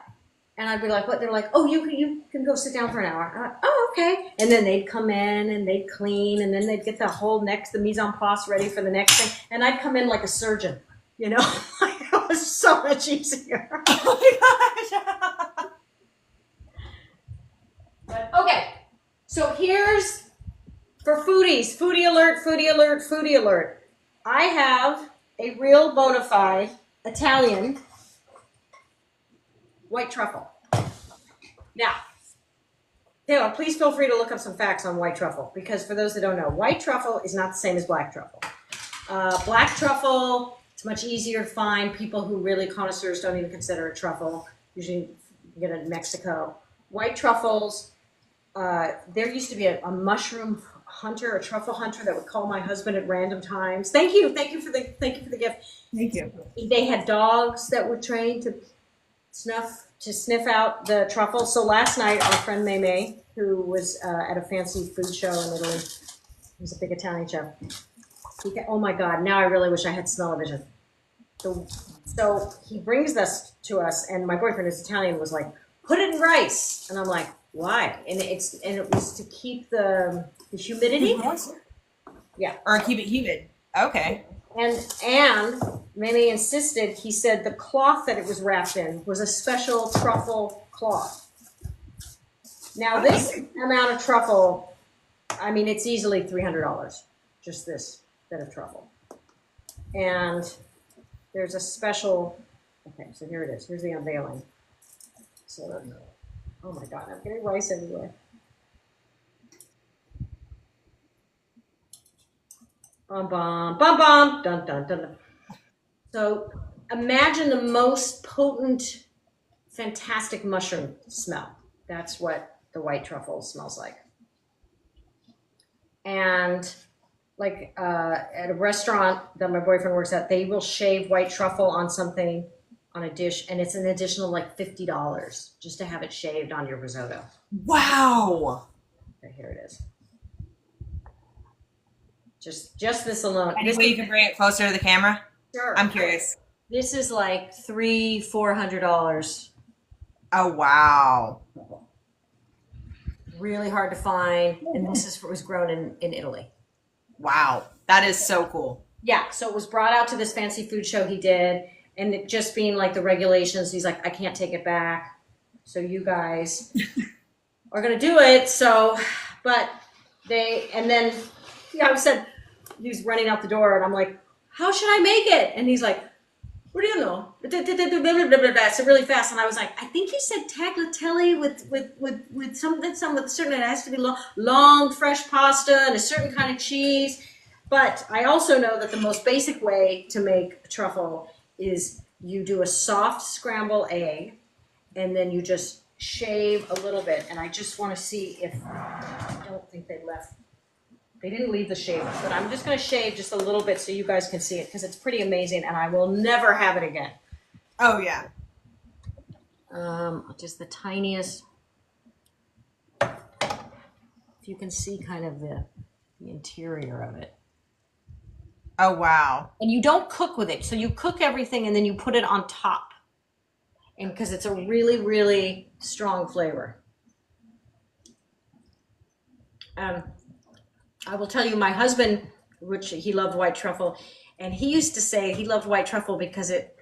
and I'd be like, what? They're like, oh, you can go sit down for an hour. I'm like, oh, okay. And then they'd come in and they'd clean, and then they'd get the mise en place ready for the next thing, and I'd come in like a surgeon. It was so much easier. Oh my gosh. But, okay, so here's, for foodies, foodie alert, foodie alert, foodie alert. I have a real bona fide Italian white truffle. Now, Taylor, please feel free to look up some facts on white truffle, because for those that don't know, white truffle is not the same as black truffle. Black truffle, it's much easier to find. People who really connoisseurs don't even consider it truffle. Usually you get it in Mexico. White truffles, there used to be a mushroom hunter, a truffle hunter that would call my husband at random times. Thank you for the gift. Thank you. They had dogs that were trained to sniff out the truffle. So last night, our friend May, who was at a fancy food show in Italy, he was a big Italian chef. Oh my God! Now I really wish I had smell-o-vision. So he brings this to us, and my boyfriend is Italian. Was like, put it in rice, and I'm like, why? And it was to keep the humidity. Yeah, or keep it humid. Okay. And Mimi insisted. He said the cloth that it was wrapped in was a special truffle cloth. Now this amount of truffle, I mean, it's easily $300. Just this bit of truffle. And there's a special. Okay, so here it is. Here's the unveiling. So, oh my God, I'm getting rice everywhere. Bum bum bum bum dun dun dun. So imagine the most potent, fantastic mushroom smell. That's what the white truffle smells like. And like at a restaurant that my boyfriend works at, they will shave white truffle on something, on a dish, and it's an additional like $50 just to have it shaved on your risotto. Wow. Okay, here it is. Just this alone. Any way you can bring it closer to the camera? Sure. I'm curious. This is like $300-400. Oh, wow. Really hard to find, and was grown in Italy. Wow. That is so cool. Yeah, so it was brought out to this fancy food show he did, and it just being like the regulations, he's like, I can't take it back. So you guys are going to do it. So, but and then I said, he was running out the door, and I'm like, how should I make it? And he's like, what do you know? So really fast, and I was like, I think you said tagliatelle with some with certain. It has to be long fresh pasta and a certain kind of cheese. But I also know that the most basic way to make truffle is you do a soft scrambled egg, and then you just shave a little bit. And I just want to see if I don't think they left. They didn't leave the shave, but I'm just going to shave just a little bit so you guys can see it because it's pretty amazing, and I will never have it again. Oh, yeah. Just the tiniest. If you can see kind of the interior of it. Oh, wow. And you don't cook with it. So you cook everything and then you put it on top. And because it's a really, really strong flavor. I will tell you, my husband, which he loved white truffle, and he used to say he loved white truffle because it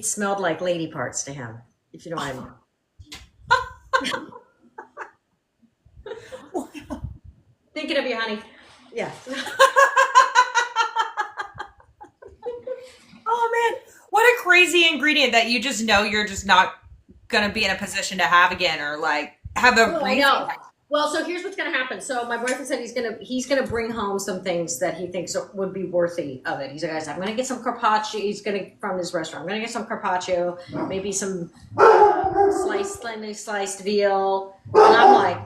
smelled like lady parts to him, if you know what I mean. Thinking of you, honey. Yeah. Oh, man. What a crazy ingredient that you just know you're just not going to be in a position to have again or like have a I know. Well, so here's what's going to happen. So my boyfriend said he's gonna bring home some things that he thinks would be worthy of it. He's like, guys, I'm going to get some carpaccio. From his restaurant. I'm going to get some carpaccio, maybe some thinly sliced veal. And I'm like,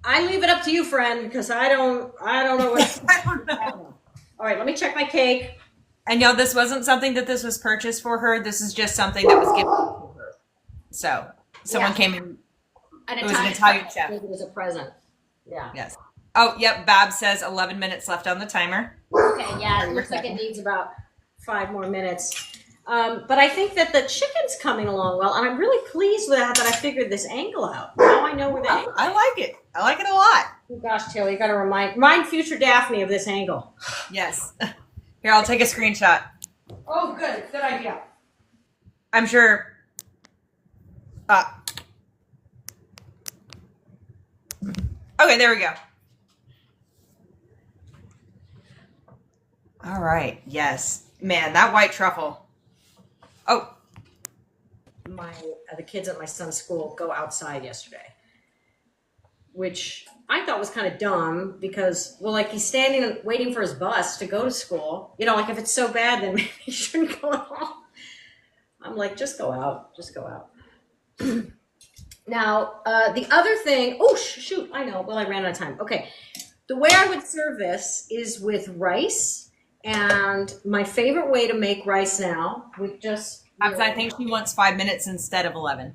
I leave it up to you, friend, because I don't know what. I don't know. All right, let me check my cake. And no, this wasn't something that this was purchased for her. This is just something that was given to her. So someone came in. It was an Italian chef. It was a present. Yeah. Yes. Oh, yep. Bab says 11 minutes left on the timer. Okay, yeah. It looks like it needs about 5 more minutes. But I think that the chicken's coming along well, and I'm really pleased with that I figured this angle out. Now I know where the angle is. I like it. I like it a lot. Oh, gosh, Taylor, you got to remind future Daphne of this angle. Yes. Here, I'll take a screenshot. Oh, good. Good idea. I'm sure. Okay, there we go. All right. Yes. Man, that white truffle. Oh. The kids at my son's school go outside yesterday, which I thought was kind of dumb because, well, like he's standing and waiting for his bus to go to school. You know, like if it's so bad, then maybe he shouldn't go at all. I'm like, just go out. Just go out. Now, the other thing, oh, shoot, I know. Well, I ran out of time. Okay. The way I would serve this is with rice. And my favorite way to make rice now with just... I think she wants 5 minutes instead of 11.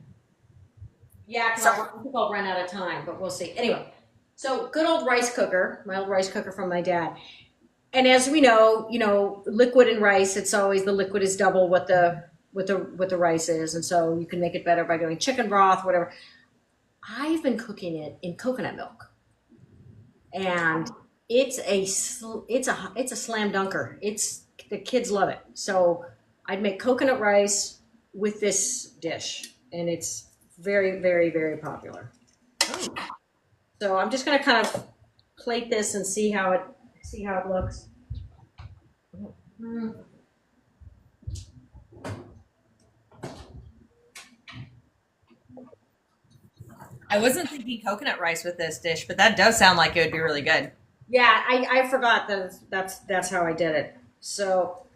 Yeah, because I think I'll run out of time, but we'll see. Anyway, so good old rice cooker, my old rice cooker from my dad. And as we know, liquid in rice, it's always the liquid is double what the rice is, and so you can make it better by doing chicken broth, whatever. I've been cooking it in coconut milk, and it's a slam dunker. The kids love it. So I'd make coconut rice with this dish, and it's very, very, very popular. Oh. So I'm just gonna kind of plate this and see how it looks. Mm. I wasn't thinking coconut rice with this dish, but that does sound like it would be really good. Yeah, I forgot that that's how I did it. So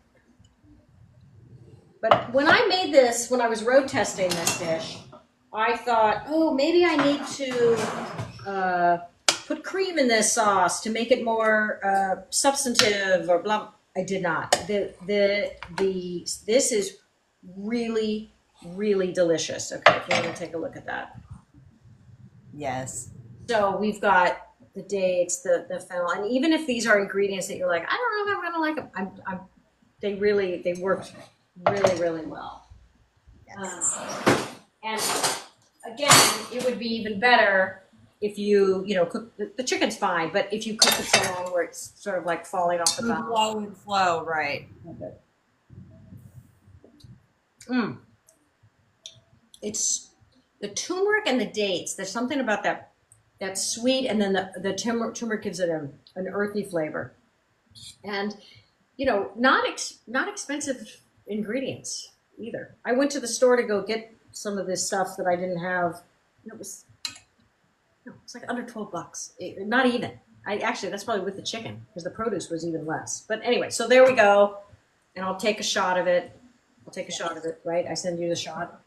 But when I made this, when I was road testing this dish, I thought, oh, maybe I need to put cream in this sauce to make it more substantive or blah. I did not. This is really, really delicious. Okay, if you want to take a look at that. Yes. So we've got the dates, the fennel, and even if these are ingredients that you're like, I don't know if I'm gonna like them, they worked really, really well. Yes. And again, it would be even better if you cook the chicken's fine, but if you cook it so long where it's sort of like falling off the bone. Low and slow, right? It's the turmeric and the dates. There's something about that sweet, and then the turmeric gives it an earthy flavor, and not expensive ingredients either. I went to the store to go get some of this stuff that I didn't have. It's like under $12. Not even. That's probably with the chicken because the produce was even less. But anyway, so there we go, and I'll take a shot of it. Right? I send you the shot.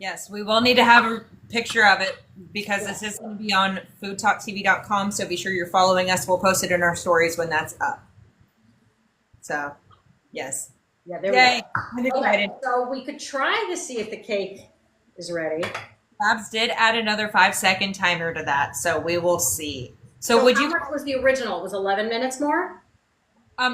Yes, we will need to have a picture of it because this is going to be on FoodTokTV.com. So be sure you're following us. We'll post it in our stories when that's up. So, yes. Yeah, there Yay. we go. Okay, so we could try to see if the cake is ready. Babs did add another 5-second timer to that, so we will see. So would you? How much was the original? It was 11 minutes more?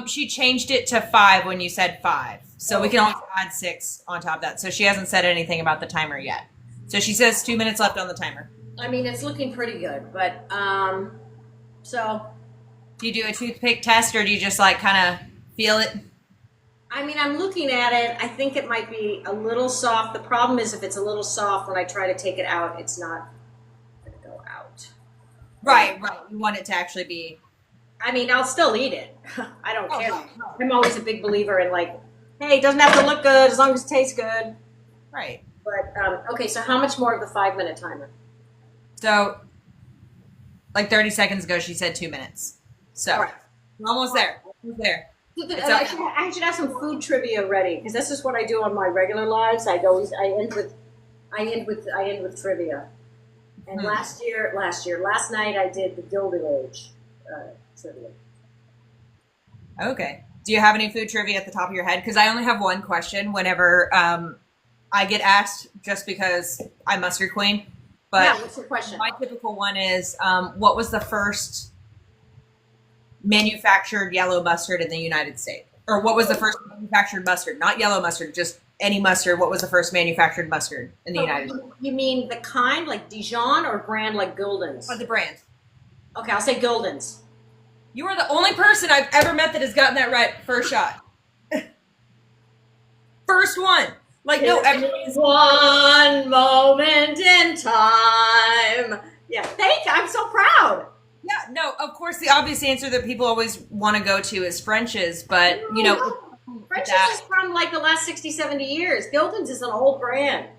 She changed it to 5 when you said 5. So we can always add 6 on top of that. So she hasn't said anything about the timer yet. So she says 2 minutes left on the timer. I mean, it's looking pretty good, but so. Do you do a toothpick test or do you just like kind of feel it? I mean, I'm looking at it. I think it might be a little soft. The problem is if it's a little soft, when I try to take it out, it's not going to go out. Right. You want it to actually be. I mean, I'll still eat it. I don't care. I'm always a big believer in like, hey, it doesn't have to look good as long as it tastes good. Right. But, okay, so how much more of the 5-minute timer? So, like 30 seconds ago, she said 2 minutes. So, right. We're almost there. I should have some food trivia ready because this is what I do on my regular lives. I end with trivia. And last night I did the Gilded Age trivia. Okay. Do you have any food trivia at the top of your head? Because I only have one question whenever I get asked, just because I'm mustard queen. But yeah, what's your question? My typical one is, what was the first manufactured yellow mustard in the United States? Or what was the first manufactured mustard? Not yellow mustard, just any mustard. What was the first manufactured mustard in the United States? You mean the kind like Dijon or brand like Gulden's? The brand. Okay, I'll say Gulden's. You are the only person I've ever met that has gotten that right first shot. First one. Like, no, everybody's one moment in time. Yeah, thank you. I'm so proud. Yeah, no, of course, the obvious answer that people always want to go to is French's, but, French's is from like the last 60, 70 years. Gulden's is an old brand.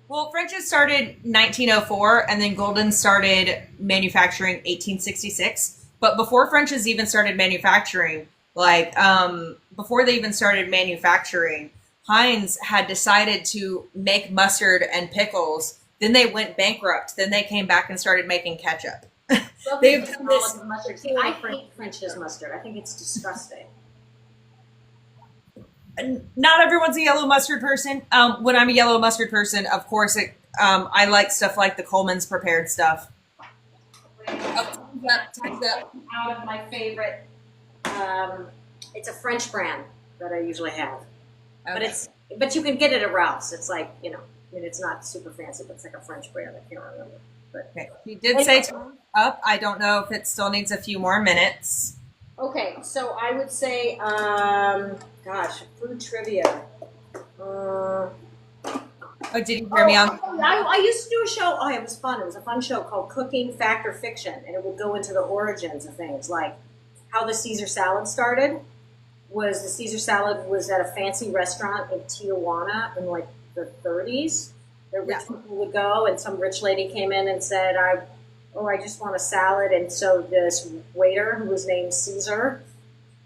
Well, French's started 1904, and then Gulden's started manufacturing 1866. But before French's even started manufacturing, before they even started manufacturing, Heinz had decided to make mustard and pickles. Then they went bankrupt. Then they came back and started making ketchup. They've done this. See, I hate French's mustard. I think it's disgusting. Not everyone's a yellow mustard person. When I'm a yellow mustard person, of course, I like stuff like the Coleman's prepared stuff. Time's up. Out of my favorite. It's a French brand that I usually have, Okay. but you can get it at Ralph's. It's like it's not super fancy, but it's like a French brand. I can't remember. But okay. She did say time up. I don't know if it still needs a few more minutes. Okay, so I would say, food trivia. Oh, did you hear me on? I used to do a show. Oh, it was fun. It was a fun show called Cooking, Fact or Fiction, and it would go into the origins of things, like how the Caesar salad started. The Caesar salad was at a fancy restaurant in Tijuana in like the 30s. The rich people would go, and some rich lady came in and said, I just want a salad. And so this waiter, who was named Caesar,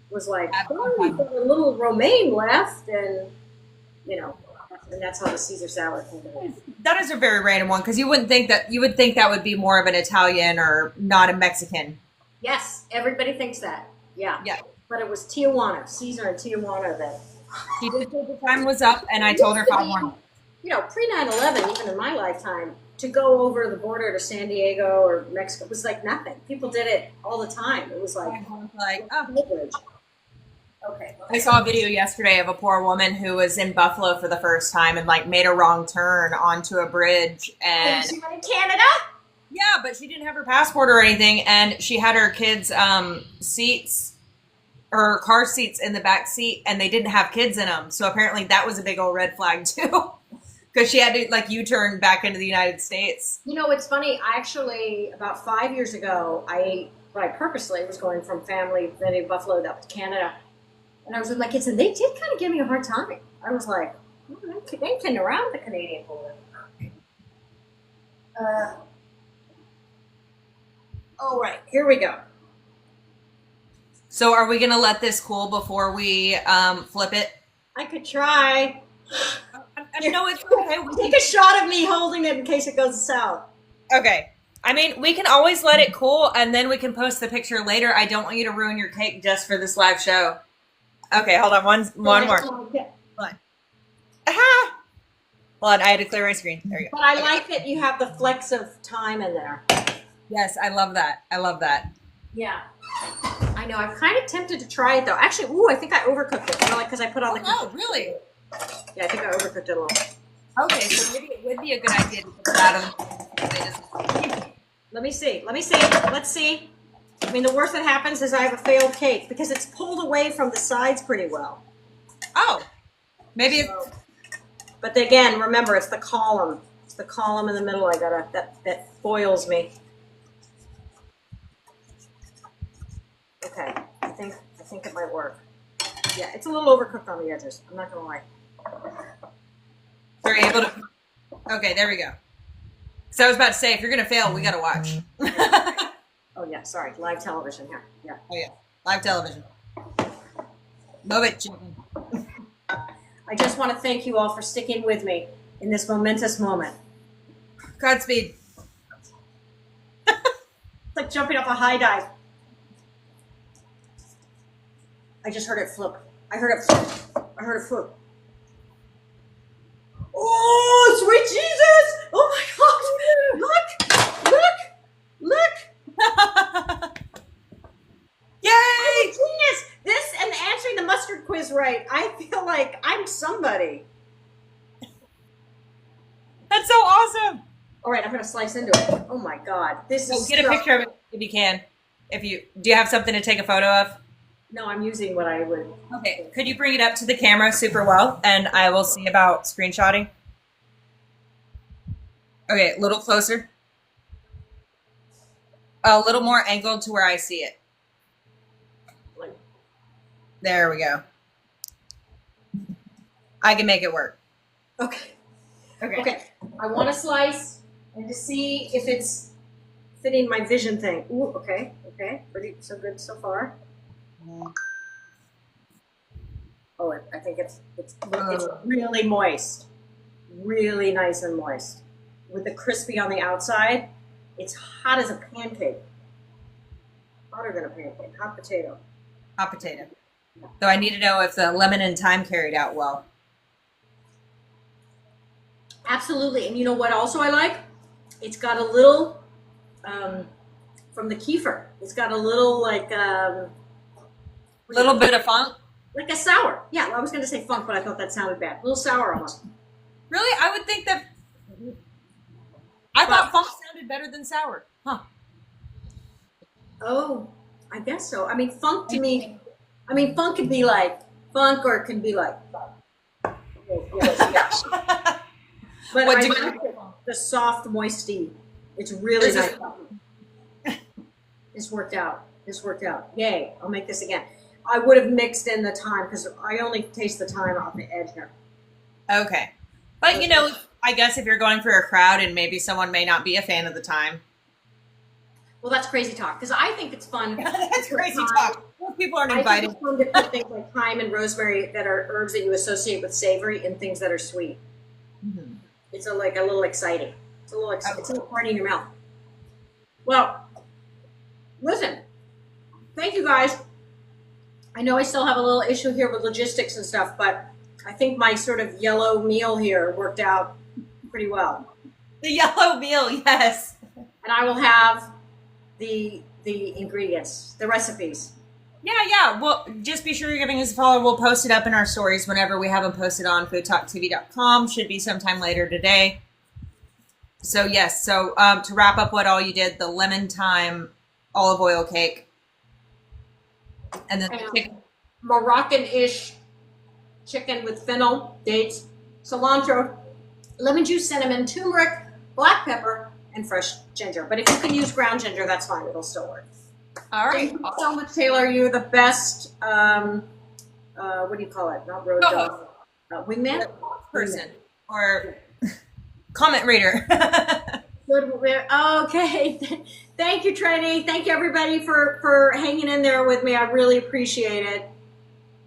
was like, we've got a little romaine left. And you know, and that's how the Caesar salad came to be. That is a very random one because you wouldn't think that. You would think that would be more of an Italian or not a Mexican. Yes, everybody thinks that. Yeah. Yeah. But it was Tijuana, Caesar and Tijuana that. She did say the time was up, and I told her 5-1. You know, pre 9/11, even in my lifetime, to go over the border to San Diego or Mexico was like nothing. People did it all the time. It was like privilege. Okay. I saw a video yesterday of a poor woman who was in Buffalo for the first time and like made a wrong turn onto a bridge, and she went in Canada. yeah, but she didn't have her passport or anything, and she had her kids' seats or car seats in the back seat, and they didn't have kids in them. So apparently that was a big old red flag too, because she had to like U-turn back into the United States. You know, it's funny. I actually about 5 years ago, I purposely was going from family visiting Buffalo up to Canada, and I was with my kids, and they did kind of give me a hard time. I was like, oh, they ain't kidding around the Canadian border. All right, here we go. So are we gonna let this cool before we flip it? I could try. No, it's okay. Take a shot of me holding it in case it goes south. Okay. I mean, we can always let it cool, and then we can post the picture later. I don't want you to ruin your cake just for this live show. Okay, hold on. One more. Hold on. Aha! Hold on, I had to clear my screen. There you go. But I like that you have the flecks of thyme in there. Yes, I love that. I love that. Yeah. I know. I'm kind of tempted to try it, though. Actually, I think I overcooked it. You know, like, because I put on the... Oh, really? Yeah, I think I overcooked it a little. Okay, so maybe it would be a good idea to put that on. Let me see. Let's see. I mean, the worst that happens is I have a failed cake because it's pulled away from the sides pretty well. Oh, maybe. So, but again, remember, it's the column. It's the column in the middle. That foils me. Okay, I think it might work. Yeah, it's a little overcooked on the edges. I'm not gonna lie. So you're able to. Okay, there we go. So I was about to say, if you're gonna fail, we gotta watch. Oh yeah, sorry, live television here. Yeah. Oh yeah, live television. Love it, chicken. I just want to thank you all for sticking with me in this momentous moment. Godspeed. It's like jumping off a high dive. I just heard it flip. I heard it flip. Oh, sweet Jesus! Oh my God! Look! Yay! Genius! This and answering the mustard quiz right. I feel like I'm somebody. That's so awesome. All right, I'm gonna slice into it. Oh my God, this is. Get a picture of it if you can. Do you have something to take a photo of? No, I'm using what I would. Okay, could you bring it up to the camera super well, and I will see about screenshotting. Okay, a little closer. A little more angled to where I see it. There we go. I can make it work. Okay. Okay. Okay. I want to slice and to see if it's fitting my vision thing. Ooh, okay. Okay. Pretty so good so far. Oh, I think it's really moist. Really nice and moist. With the crispy on the outside. It's hot as a pancake. Hotter than a pancake. Hot potato. Hot potato. So I need to know if the lemon and thyme carried out well. Absolutely. And you know what also I like? It's got a little, from the kefir, it's got a little like... little bit of funk? Like a sour. Yeah, I was going to say funk, but I thought that sounded bad. A little sour almost. Really? I would think that... I thought funk sounded better than sour. Huh. Oh, I guess so. I mean, funk to me... I mean, funk can be like funk, or it can be like. Yes. But I like the soft, moisty. It's really nice. This worked out. Yay! I'll make this again. I would have mixed in the thyme because I only taste the thyme off the edge here. Okay, but you know, I guess if you're going for a crowd and maybe someone may not be a fan of the thyme. Well, that's crazy talk because I think it's fun. That's crazy talk. Most people aren't I invited. think it's fun to put things like thyme and rosemary that are herbs that you associate with savory and things that are sweet. Mm-hmm. It's like a little exciting. It's a little party in your mouth. Well, listen, thank you guys. I know I still have a little issue here with logistics and stuff, but I think my sort of yellow meal here worked out pretty well. The yellow meal, yes. And I will have the ingredients, the recipes. Yeah. Well, just be sure you're giving us a follow. We'll post it up in our stories whenever we have them posted on FoodTokTV.com. Should be sometime later today. So yes. So to wrap up what all you did, the lemon thyme olive oil cake, and then Moroccan-ish chicken with fennel, dates, cilantro, lemon juice, cinnamon, turmeric, black pepper, and fresh ginger. But if you can use ground ginger, that's fine. It'll still work. all right. Thank you so much, Taylor. You're the best. What do you call it? Not road dog. Wingman? Person or comment reader. Good. Okay. Thank you, Trini. Thank you, everybody, for hanging in there with me. I really appreciate it.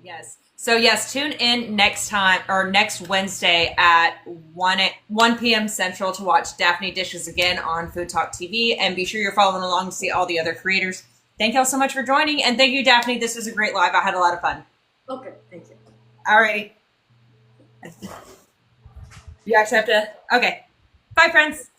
Yes. So yes, tune in next Wednesday at 1 p.m. Central to watch Daphne Dishes Again on Food Talk TV, and be sure you're following along to see all the other creators. Thank y'all so much for joining, and thank you, Daphne. This was a great live. I had a lot of fun. Okay, thank you. Alrighty. You actually have to. Okay. Bye, friends.